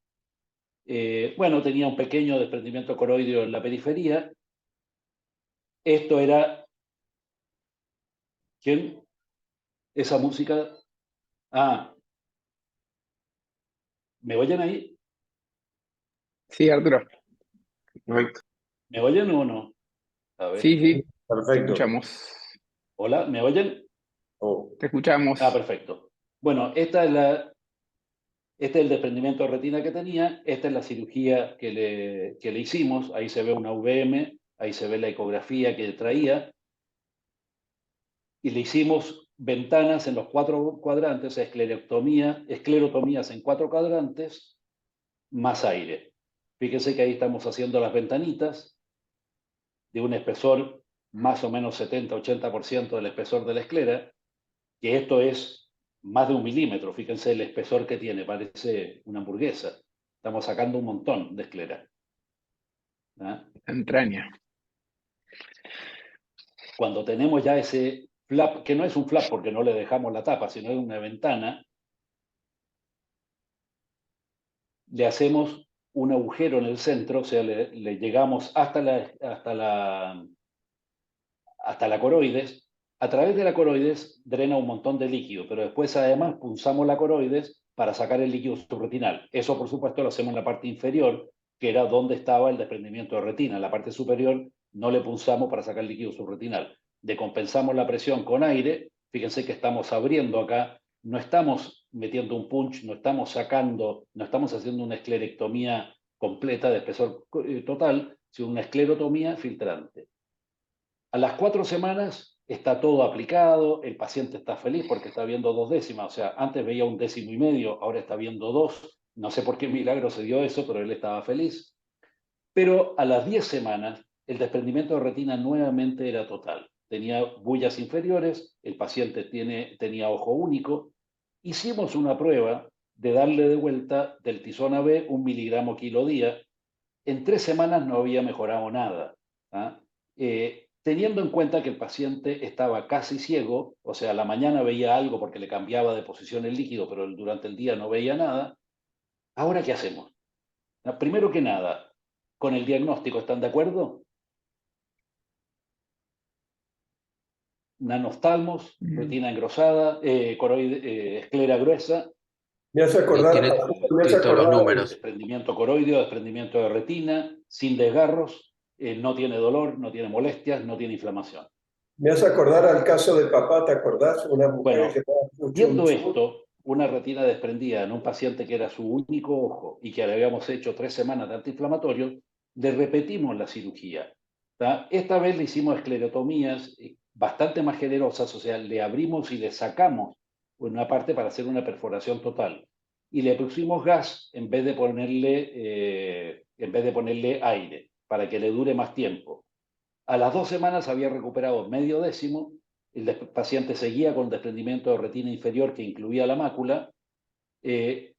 Bueno, tenía un pequeño desprendimiento coroideo en la periferia. Esto era... ¿Quién? Esa música... Ah, ¿me oyen ahí? Sí, Arturo. ¿Me oyen o no? A ver. Sí, sí, te Perfecto. escuchamos. Hola, ¿me oyen? Oh, Te escuchamos. Ah, perfecto. Bueno, este es el desprendimiento de retina que tenía, esta es la cirugía que le hicimos, ahí se ve una VM, ahí se ve la ecografía que traía, y le hicimos ventanas en los 4 cuadrantes, esclerotomías en 4 cuadrantes, más aire. Fíjense que ahí estamos haciendo las ventanitas de un espesor más o menos 70-80% del espesor de la esclera, que esto es más de 1 milímetro. Fíjense el espesor que tiene, parece una hamburguesa. Estamos sacando un montón de esclera. ¿Ah? Entraña. Cuando tenemos ya ese flap, que no es un flap porque no le dejamos la tapa, sino es una ventana, le hacemos un agujero en el centro, o sea, le llegamos hasta la coroides. A través de la coroides drena un montón de líquido, pero después además punzamos la coroides para sacar el líquido subretinal. Eso, por supuesto, lo hacemos en la parte inferior, que era donde estaba el desprendimiento de retina. En la parte superior no le punzamos para sacar el líquido subretinal. Decompensamos la presión con aire. Fíjense que estamos abriendo acá, no estamos metiendo un punch, no estamos sacando, no estamos haciendo una esclerectomía completa de espesor total, sino una esclerotomía filtrante. A las 4 semanas está todo aplicado, el paciente está feliz porque está viendo 2 décimas, o sea, antes veía 1,5 décimos, ahora está viendo 2, no sé por qué milagro se dio eso, pero él estaba feliz. Pero a las 10 semanas, el desprendimiento de retina nuevamente era total. Tenía bullas inferiores, el paciente tenía ojo único. Hicimos una prueba de darle de vuelta del Tizona B 1 miligramo kilo día. En 3 semanas no había mejorado nada. ¿Ah? Teniendo en cuenta que el paciente estaba casi ciego, o sea, a la mañana veía algo porque le cambiaba de posición el líquido, pero durante el día no veía nada. ¿Ahora qué hacemos? Primero que nada, con el diagnóstico, ¿están de acuerdo? Nanostalmos, retina engrosada, esclera gruesa, Me hace acordar, Tiene, me hace tiene todos los acordar, números. desprendimiento coroideo, desprendimiento de retina, sin desgarros, no tiene dolor, no tiene molestias, no tiene inflamación. me hace acordar al caso de papá, ¿te acordás? Una mujer Bueno, llamada viendo Chuchunchun. esto, una retina desprendida en un paciente que era su único ojo y que le habíamos hecho 3 semanas de antiinflamatorio, le repetimos la cirugía. ¿Tá? Esta vez le hicimos esclerotomías bastante más generosas, o sea, le abrimos y le sacamos una parte para hacer una perforación total. Y le pusimos gas en vez de ponerle aire, para que le dure más tiempo. A las 2 semanas había recuperado medio décimo, el paciente seguía con desprendimiento de retina inferior que incluía la mácula, y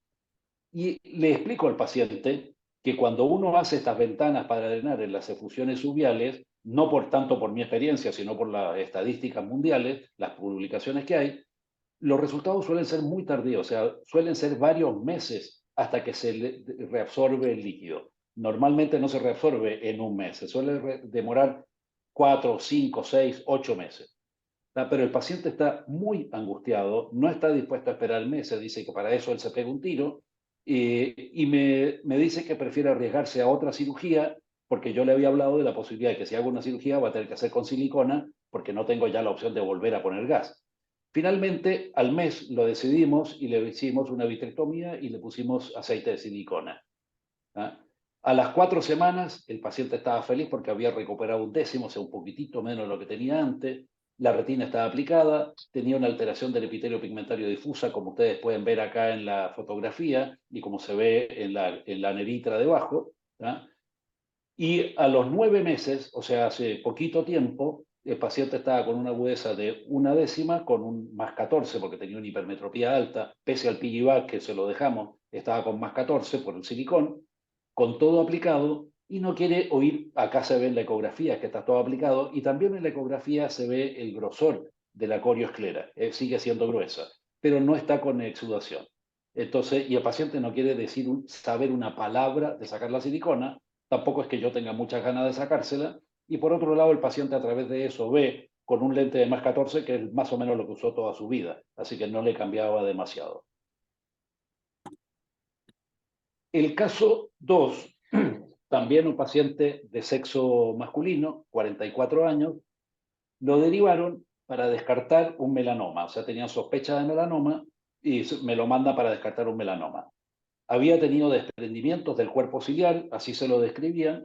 le explico al paciente que cuando uno hace estas ventanas para drenar en las efusiones uveales, no por tanto por mi experiencia, sino por las estadísticas mundiales, las publicaciones que hay, los resultados suelen ser muy tardíos, o sea, suelen ser varios meses hasta que se reabsorbe el líquido. Normalmente no se reabsorbe en un mes, se suele demorar 4, 5, 6, 8 meses. Pero el paciente está muy angustiado, no está dispuesto a esperar meses, dice que para eso él se pega un tiro, y me dice que prefiere arriesgarse a otra cirugía, porque yo le había hablado de la posibilidad de que si hago una cirugía va a tener que hacer con silicona, porque no tengo ya la opción de volver a poner gas. Finalmente, al mes lo decidimos y le hicimos una vitrectomía y le pusimos aceite de silicona. ¿Ah? A las 4 semanas el paciente estaba feliz porque había recuperado 1 décimo, o sea, un poquitito menos de lo que tenía antes. La retina estaba aplicada, tenía una alteración del epitelio pigmentario difusa, como ustedes pueden ver acá en la fotografía y como se ve en la negrita debajo. ¿Ah? Y a los 9 meses, o sea, hace poquito tiempo, el paciente estaba con una agudeza de 1 décima, con un más 14, porque tenía una hipermetropía alta, pese al piggyback que se lo dejamos, estaba con más 14 por el silicón, con todo aplicado, y no quiere oír, acá se ve en la ecografía que está todo aplicado, y también en la ecografía se ve el grosor de la corioesclera, sigue siendo gruesa, pero no está con exudación. Entonces, y el paciente no quiere saber una palabra de sacar la silicona, tampoco es que yo tenga muchas ganas de sacársela, y por otro lado el paciente a través de eso ve con un lente de más 14 que es más o menos lo que usó toda su vida, así que no le cambiaba demasiado. El caso 2, también un paciente de sexo masculino, 44 años, lo derivaron para descartar un melanoma, o sea, tenían sospecha de melanoma y me lo manda para descartar un melanoma. Había tenido desprendimientos del cuerpo ciliar, así se lo describían,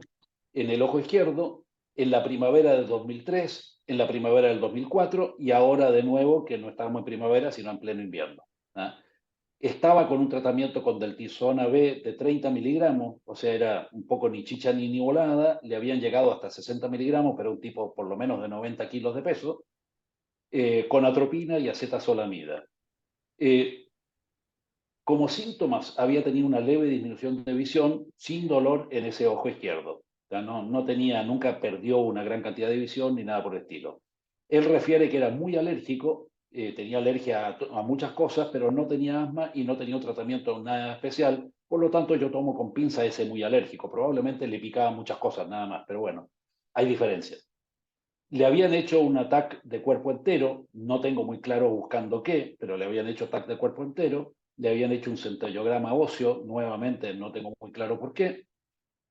en el ojo izquierdo, en la primavera del 2003, en la primavera del 2004 y ahora de nuevo, que no estábamos en primavera, sino en pleno invierno. ¿Ah? Estaba con un tratamiento con deltisona B de 30 miligramos, o sea, era un poco ni chicha ni volada, le habían llegado hasta 60 miligramos, pero un tipo por lo menos de 90 kilos de peso, con atropina y acetazolamida. Como síntomas, había tenido una leve disminución de visión sin dolor en ese ojo izquierdo. O sea, nunca perdió una gran cantidad de visión ni nada por el estilo. Él refiere que era muy alérgico, tenía alergia a muchas cosas, pero no tenía asma y no tenía un tratamiento nada especial. Por lo tanto, yo tomo con pinza ese muy alérgico. Probablemente le picaba muchas cosas nada más, pero bueno, hay diferencias. Le habían hecho un ataque de cuerpo entero, no tengo muy claro buscando qué, pero le habían hecho ataque de cuerpo entero, le habían hecho un centellograma óseo, nuevamente no tengo muy claro por qué,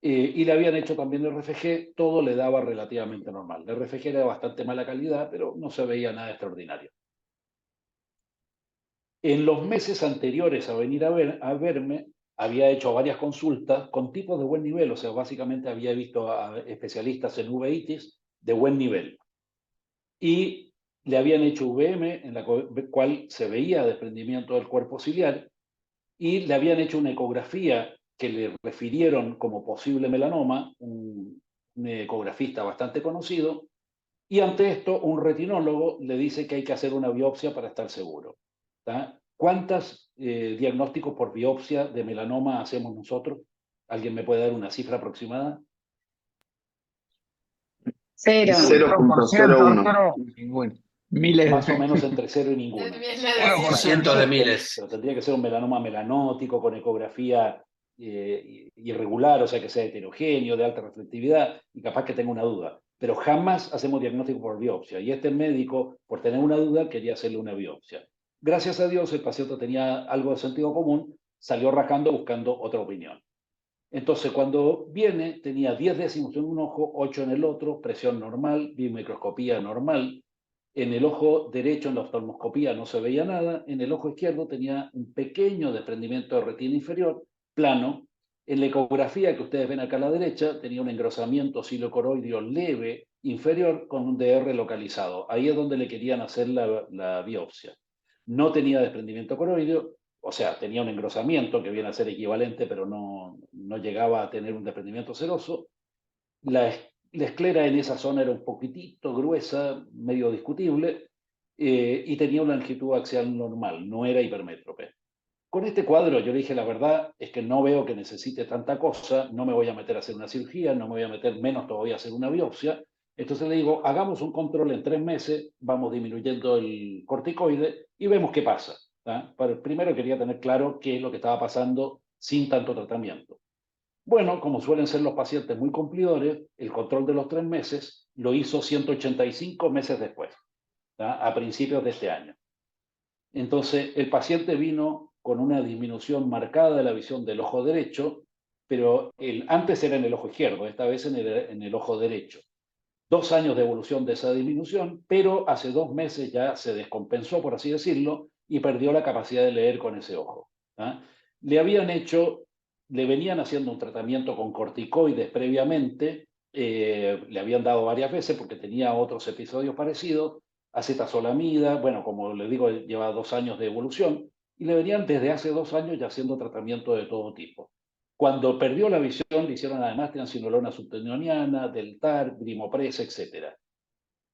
y le habían hecho también el RFG, todo le daba relativamente normal. El RFG era de bastante mala calidad, pero no se veía nada extraordinario. En los meses anteriores a venir a verme, había hecho varias consultas con tipos de buen nivel, o sea, básicamente había visto a especialistas en uveitis de buen nivel. Y le habían hecho VM, en la cual se veía desprendimiento del cuerpo ciliar, y le habían hecho una ecografía que le refirieron como posible melanoma, un ecografista bastante conocido, y ante esto un retinólogo le dice que hay que hacer una biopsia para estar seguro. ¿Tá? ¿Cuántos diagnósticos por biopsia de melanoma hacemos nosotros? ¿Alguien me puede dar una cifra aproximada? 0.01. Ninguno. Miles Más o de... menos entre 0 y ninguno. Cientos de miles. Pero tendría que ser un melanoma melanótico con ecografía irregular, o sea que sea heterogéneo, de alta reflectividad, y capaz que tenga una duda. Pero jamás hacemos diagnóstico por biopsia. Y este médico, por tener una duda, quería hacerle una biopsia. Gracias a Dios, el paciente tenía algo de sentido común, salió rajando buscando otra opinión. Entonces, cuando viene, tenía 10 décimos en un ojo, 8 en el otro, presión normal, bimicroscopía normal. En el ojo derecho, en la oftalmoscopía, no se veía nada. En el ojo izquierdo tenía un pequeño desprendimiento de retina inferior, plano. En la ecografía que ustedes ven acá a la derecha, tenía un engrosamiento ciliocoroideo leve inferior con un DR localizado. Ahí es donde le querían hacer la biopsia. No tenía desprendimiento coroideo, o sea, tenía un engrosamiento que viene a ser equivalente, pero no llegaba a tener un desprendimiento seroso. La esclera en esa zona era un poquitito gruesa, medio discutible, y tenía una longitud axial normal, no era hipermétrope. Con este cuadro yo le dije, la verdad es que no veo que necesite tanta cosa, no me voy a meter a hacer una cirugía, no me voy a meter menos todavía a hacer una biopsia. Entonces le digo, hagamos un control en 3 meses, vamos disminuyendo el corticoide y vemos qué pasa. Pero primero quería tener claro qué es lo que estaba pasando sin tanto tratamiento. Bueno, como suelen ser los pacientes muy cumplidores, el control de los 3 meses lo hizo 185 meses después, a principios de este año. Entonces, el paciente vino con una disminución marcada de la visión del ojo derecho, pero antes era en el ojo izquierdo, esta vez en el ojo derecho. 2 años de evolución de esa disminución, pero hace 2 meses ya se descompensó, por así decirlo, y perdió la capacidad de leer con ese ojo. Le venían haciendo un tratamiento con corticoides previamente, le habían dado varias veces porque tenía otros episodios parecidos, acetazolamida, bueno, como les digo, lleva 2 años de evolución, y le venían desde hace 2 años ya haciendo tratamiento de todo tipo. Cuando perdió la visión, le hicieron además triancinolona subtenoniana, Deltar, Brimopress, etc.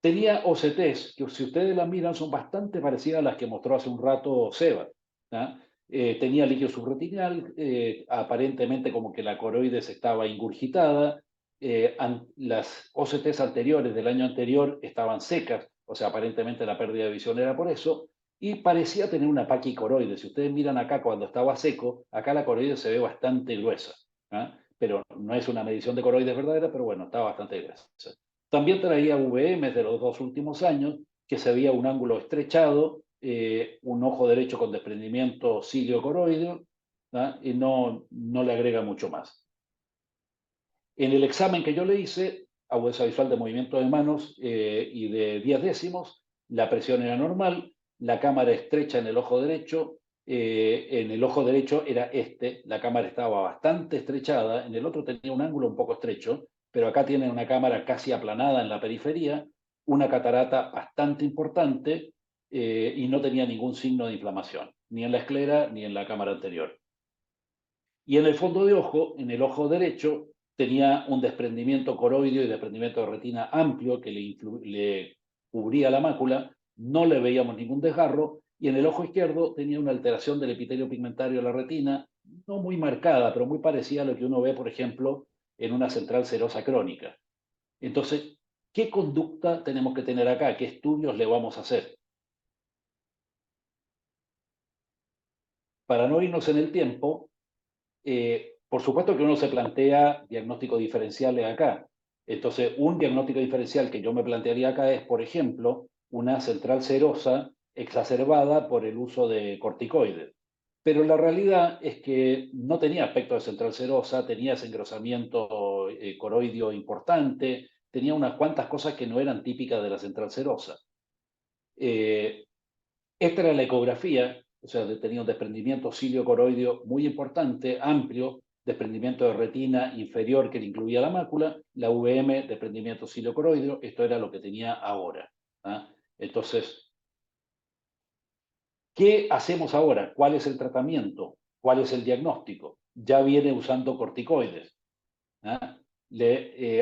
Tenía OCTs, que si ustedes las miran son bastante parecidas a las que mostró hace un rato Seba. Tenía líquido subretinal, aparentemente como que la coroides estaba ingurgitada. Las OCTs anteriores del año anterior estaban secas, o sea, aparentemente la pérdida de visión era por eso, y parecía tener una paquicoroide. Si ustedes miran acá cuando estaba seco, acá la coroide se ve bastante gruesa, pero no es una medición de coroides verdadera, pero bueno, está bastante gruesa. También traía VM de los 2 últimos años, que se veía un ángulo estrechado, un ojo derecho con desprendimiento ciliocoroideo, y no le agrega mucho más. En el examen que yo le hice, agudeza visual de movimiento de manos y de 10 décimos, la presión era normal, la cámara estrecha en el ojo derecho era la cámara estaba bastante estrechada, en el otro tenía un ángulo un poco estrecho, pero acá tiene una cámara casi aplanada en la periferia, una catarata bastante importante y no tenía ningún signo de inflamación, ni en la esclera ni en la cámara anterior. Y en el fondo de ojo, en el ojo derecho, tenía un desprendimiento coroideo y desprendimiento de retina amplio que le cubría la mácula, no le veíamos ningún desgarro, y en el ojo izquierdo tenía una alteración del epitelio pigmentario de la retina, no muy marcada, pero muy parecida a lo que uno ve, por ejemplo, en una central serosa crónica. Entonces, ¿qué conducta tenemos que tener acá? ¿Qué estudios le vamos a hacer? Para no irnos en el tiempo, por supuesto que uno se plantea diagnósticos diferenciales acá. Entonces, un diagnóstico diferencial que yo me plantearía acá es, por ejemplo, una central serosa exacerbada por el uso de corticoides. Pero la realidad es que no tenía aspecto de central serosa, tenía ese engrosamiento coroideo importante, tenía unas cuantas cosas que no eran típicas de la central serosa. Esta era la ecografía, o sea, tenía un desprendimiento ciliocoroideo muy importante, amplio, desprendimiento de retina inferior que le incluía la mácula, la VM, desprendimiento ciliocoroideo, esto era lo que tenía ahora. Entonces, ¿qué hacemos ahora? ¿Cuál es el tratamiento? ¿Cuál es el diagnóstico? Ya viene usando corticoides. ¿Ah?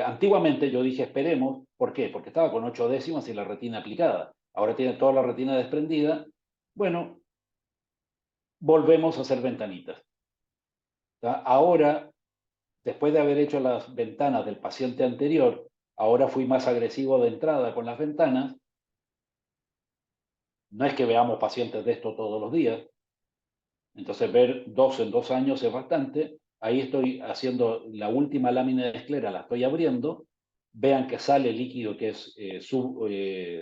Antiguamente yo dije esperemos, ¿por qué? Porque estaba con 8 décimas y la retina aplicada. Ahora tiene toda la retina desprendida. Bueno, volvemos a hacer ventanitas. Ahora, después de haber hecho las ventanas del paciente anterior, ahora fui más agresivo de entrada con las ventanas. No es que veamos pacientes de esto todos los días. Entonces ver 2 en 2 años es bastante. Ahí estoy haciendo la última lámina de esclera, la estoy abriendo. Vean que sale líquido que es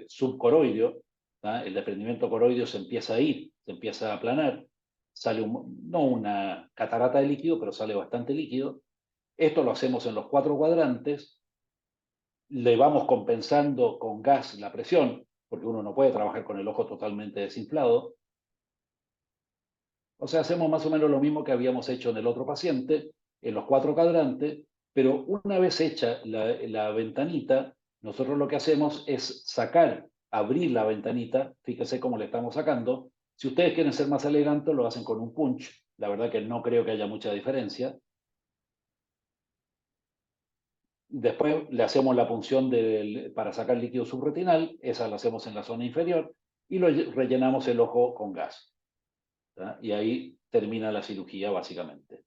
subcoroideo. El desprendimiento coroideo se empieza a ir, se empieza a aplanar. Sale no una catarata de líquido, pero sale bastante líquido. Esto lo hacemos en los 4 cuadrantes. Le vamos compensando con gas la presión, porque uno no puede trabajar con el ojo totalmente desinflado. O sea, hacemos más o menos lo mismo que habíamos hecho en el otro paciente, en los 4 cuadrantes, pero una vez hecha la ventanita, nosotros lo que hacemos es sacar, abrir la ventanita, fíjense cómo le estamos sacando. Si ustedes quieren ser más elegantes, lo hacen con un punch. La verdad que no creo que haya mucha diferencia. Después le hacemos la punción para sacar líquido subretinal, esa la hacemos en la zona inferior, y lo rellenamos el ojo con gas. Y ahí termina la cirugía básicamente.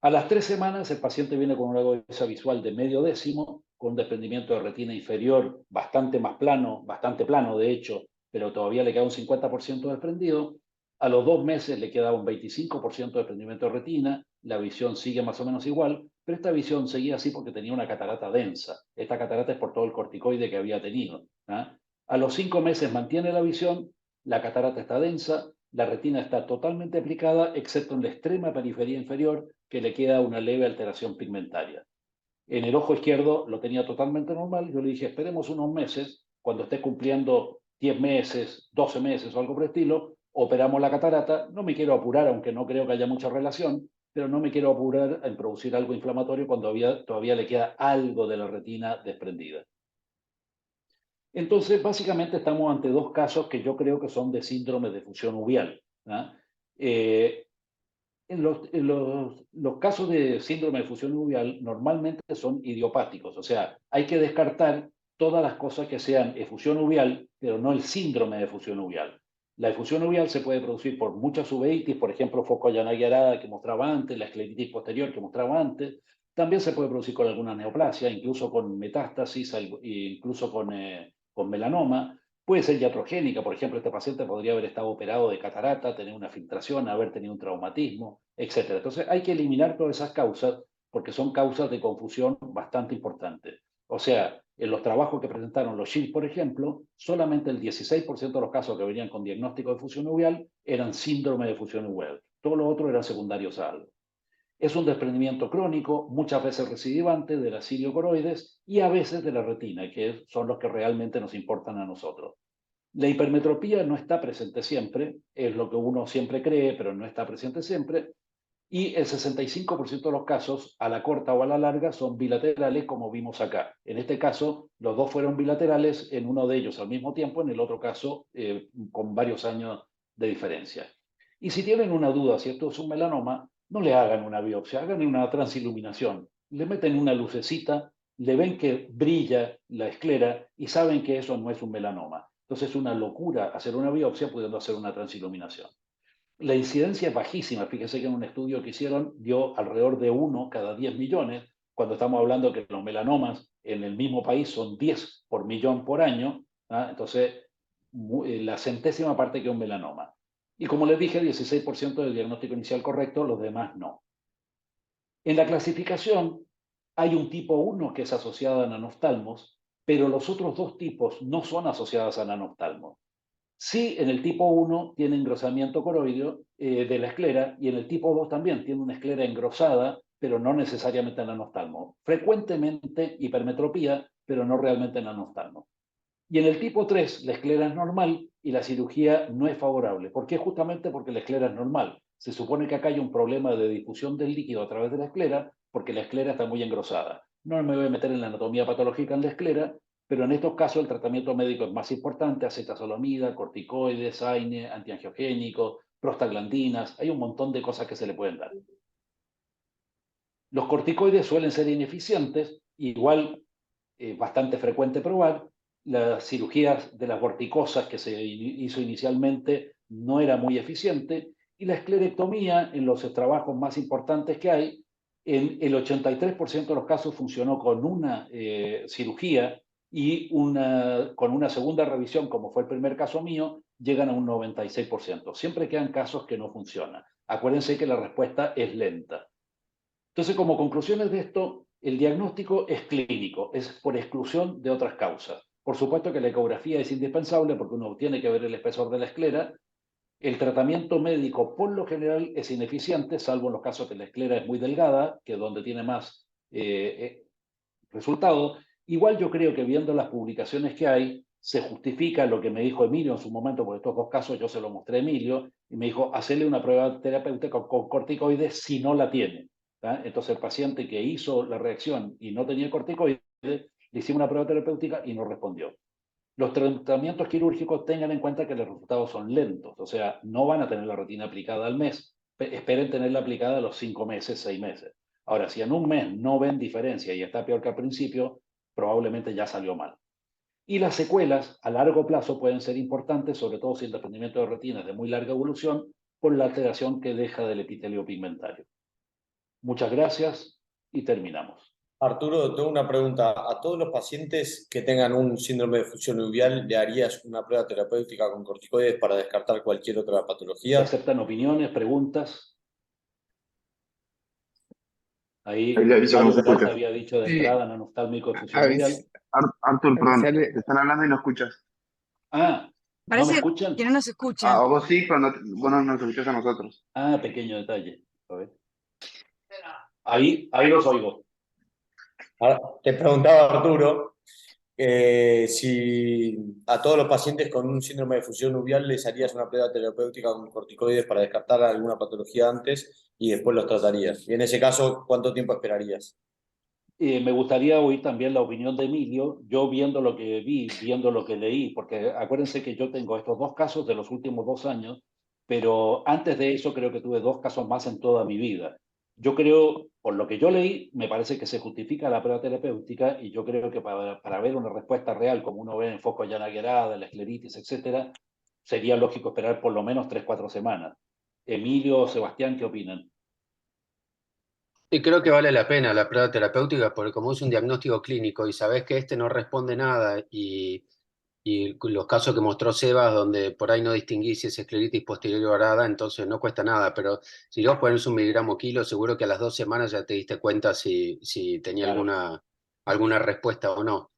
A las 3 semanas el paciente viene con una agudeza visual de medio décimo, con desprendimiento de retina inferior bastante más plano, bastante plano de hecho, pero todavía le queda un 50% desprendido. A los 2 meses le queda un 25% de desprendimiento de retina, la visión sigue más o menos igual, pero esta visión seguía así porque tenía una catarata densa. Esta catarata es por todo el corticoide que había tenido. A los 5 meses mantiene la visión, la catarata está densa, la retina está totalmente aplicada, excepto en la extrema periferia inferior, que le queda una leve alteración pigmentaria. En el ojo izquierdo lo tenía totalmente normal. Yo le dije, esperemos unos meses, cuando esté cumpliendo 10 meses, 12 meses o algo por el estilo, operamos la catarata. No me quiero apurar, aunque no creo que haya mucha relación, pero no me quiero apurar en producir algo inflamatorio cuando todavía le queda algo de la retina desprendida. Entonces, básicamente estamos ante 2 casos que yo creo que son de síndrome de fusión uveal. En los casos de síndrome de fusión uveal normalmente son idiopáticos, o sea, hay que descartar todas las cosas que sean efusión uveal, pero no el síndrome de fusión uveal. La efusión uveal se puede producir por muchas uveitis, por ejemplo, foco Yanagi-Arada que mostraba antes, la escleritis posterior que mostraba antes. También se puede producir con alguna neoplasia, incluso con metástasis, incluso con melanoma. Puede ser iatrogénica, por ejemplo, este paciente podría haber estado operado de catarata, tener una filtración, haber tenido un traumatismo, etc. Entonces hay que eliminar todas esas causas porque son causas de confusión bastante importantes. O sea, en los trabajos que presentaron los Shields, por ejemplo, solamente el 16% de los casos que venían con diagnóstico de fusión uveal eran síndrome de fusión uveal. Todos los otros eran secundarios a algo. Es un desprendimiento crónico, muchas veces recidivante de las ciliocoroides y a veces de la retina, que son los que realmente nos importan a nosotros. La hipermetropía no está presente siempre, es lo que uno siempre cree, pero no está presente siempre. Y el 65% de los casos, a la corta o a la larga, son bilaterales, como vimos acá. En este caso, los 2 fueron bilaterales, en uno de ellos al mismo tiempo, en el otro caso, con varios años de diferencia. Y si tienen una duda si esto es un melanoma, no le hagan una biopsia, hagan una transiluminación. Le meten una lucecita, le ven que brilla la esclera y saben que eso no es un melanoma. Entonces es una locura hacer una biopsia pudiendo hacer una transiluminación. La incidencia es bajísima. Fíjense que en un estudio que hicieron dio alrededor de 1 cada 10 millones, cuando estamos hablando que los melanomas en el mismo país son 10 por millón por año. Entonces, la centésima parte que un melanoma. Y como les dije, 16% del diagnóstico inicial correcto, los demás no. En la clasificación hay un tipo 1 que es asociado a nanoftalmos, pero los otros 2 tipos no son asociados a nanoftalmos. Sí, en el tipo 1 tiene engrosamiento coroideo de la esclera y en el tipo 2 también tiene una esclera engrosada, pero no necesariamente nanoftalmo. Frecuentemente hipermetropía, pero no realmente nanoftalmo. Y en el tipo 3 la esclera es normal y la cirugía no es favorable. ¿Por qué? Justamente porque la esclera es normal. Se supone que acá hay un problema de difusión del líquido a través de la esclera porque la esclera está muy engrosada. No me voy a meter en la anatomía patológica en la esclera, pero en estos casos el tratamiento médico es más importante: acetazolamida, corticoides, AINE, antiangiogénicos, prostaglandinas, hay un montón de cosas que se le pueden dar. Los corticoides suelen ser ineficientes, igual bastante frecuente probar. Las cirugías de las vorticosas que se hizo inicialmente no era muy eficiente, y la esclerectomía, en los trabajos más importantes que hay, en el 83% de los casos funcionó con una cirugía, y con una segunda revisión, como fue el primer caso mío, llegan a un 96%. Siempre quedan casos que no funcionan. Acuérdense que la respuesta es lenta. Entonces, como conclusiones de esto, el diagnóstico es clínico, es por exclusión de otras causas. Por supuesto que la ecografía es indispensable porque uno tiene que ver el espesor de la esclera. El tratamiento médico por lo general es ineficiente, salvo en los casos que la esclera es muy delgada, que es donde tiene más resultado. Igual yo creo que, viendo las publicaciones que hay, se justifica lo que me dijo Emilio en su momento, porque estos dos casos yo se los mostré a Emilio, y me dijo: hacerle una prueba terapéutica con corticoides si no la tiene. Entonces, el paciente que hizo la reacción y no tenía corticoides, le hicimos una prueba terapéutica y no respondió. Los tratamientos quirúrgicos, tengan en cuenta que los resultados son lentos, o sea, no van a tener la retina aplicada al mes, esperen tenerla aplicada a los 5 meses, 6 meses. Ahora, si en un mes no ven diferencia y está peor que al principio, probablemente ya salió mal. Y las secuelas a largo plazo pueden ser importantes, sobre todo si el desprendimiento de retina es de muy larga evolución, por la alteración que deja del epitelio pigmentario. Muchas gracias y terminamos. Arturo, tengo una pregunta. ¿A todos los pacientes que tengan un síndrome de fusión uveal le harías una prueba terapéutica con corticoides para descartar cualquier otra ¿Se patología? aceptan opiniones, preguntas? Ahí Ahí le aviso que no Mario se Peralta escucha. había dicho de Sí. entrada anortálmico de fusión uveal. Artur, perdón, Avisale. te están hablando y no escuchas. Ah, ¿no me Parece escuchan? que no nos escuchan. Ah, vos sí, pero vos no nos escuchás a nosotros. Ah, pequeño detalle. A ver. Ahí los oigo. Ahora, te preguntaba, Arturo, si a todos los pacientes con un síndrome de fusión uveal les harías una prueba terapéutica con corticoides para descartar alguna patología antes y después los tratarías. Y en ese caso, ¿cuánto tiempo esperarías? Me gustaría oír también la opinión de Emilio, yo viendo lo que vi, viendo lo que leí, porque acuérdense que yo tengo estos dos casos de los últimos 2 años, pero antes de eso creo que tuve 2 casos más en toda mi vida. Yo creo, por lo que yo leí, me parece que se justifica la prueba terapéutica, y yo creo que para ver una respuesta real, como uno ve en foco de Llana-Guerada, la escleritis, etcétera, sería lógico esperar por lo menos 3-4 semanas. Emilio, Sebastián, ¿qué opinan? Y creo que vale la pena la prueba terapéutica, porque como es un diagnóstico clínico y sabés que este no responde nada, y los casos que mostró Sebas, donde por ahí no distinguís si es escleritis posterior arada, entonces no cuesta nada. Pero si vos pones 1 miligramo kilo, seguro que a las 2 semanas ya te diste cuenta si tenía Claro. alguna respuesta o no.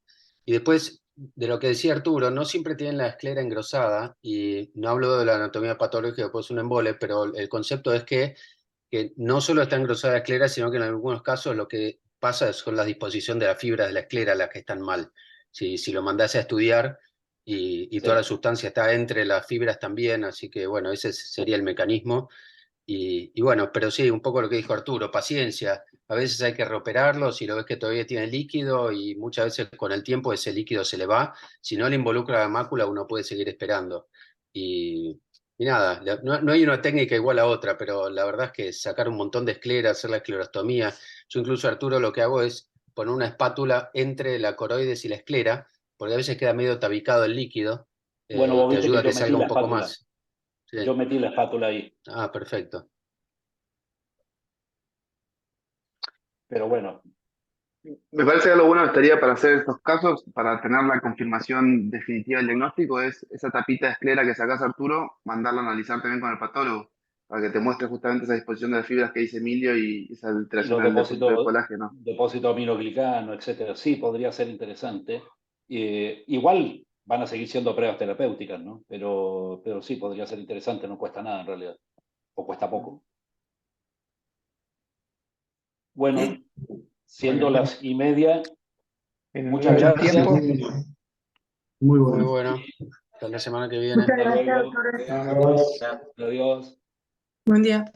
Y después, de lo que decía Arturo, no siempre tienen la esclera engrosada, y no hablo de la anatomía patológica, pues un embole, pero el concepto es que no solo está engrosada la esclera, sino que en algunos casos lo que pasa es con la disposición de las fibras de la esclera las que están mal. Si lo mandás a estudiar y toda la Sí. sustancia está entre las fibras también, así que bueno, ese sería el mecanismo. Y bueno, pero sí, un poco lo que dijo Arturo, paciencia. A veces hay que reoperarlo si lo ves que todavía tiene líquido, y muchas veces con el tiempo ese líquido se le va. Si no le involucra la mácula, uno puede seguir esperando. Y nada, no hay una técnica igual a otra, pero la verdad es que sacar un montón de esclera, hacer la esclerostomía. Yo incluso, Arturo, lo que hago es poner una espátula entre la coroides y la esclera, porque a veces queda medio tabicado el líquido, Bueno, y vos te viste ayuda que a que yo metí salga la un poco espátula. más. Sí. Yo metí la espátula ahí. Ah, perfecto. Pero bueno, Me parece que lo bueno que estaría para hacer estos casos, para tener la confirmación definitiva del diagnóstico, es esa tapita de esclera que sacás, Arturo, mandarla a analizar también con el patólogo, para que te muestre justamente esa disposición de las fibras que dice Emilio y esa y alteración los en el depósito de depósitos, colágeno. depósitos aminoglicano, etcétera, sí, podría ser interesante. Igual van a seguir siendo pruebas terapéuticas, ¿no? Pero sí, podría ser interesante, no cuesta nada en realidad, o cuesta poco. Bueno, siendo las 1:30, En muchas mucho gracias. tiempo. Muy Muy bueno. Hasta la semana que viene. Muchas Hasta gracias, luego. doctores. Adiós. Buen día.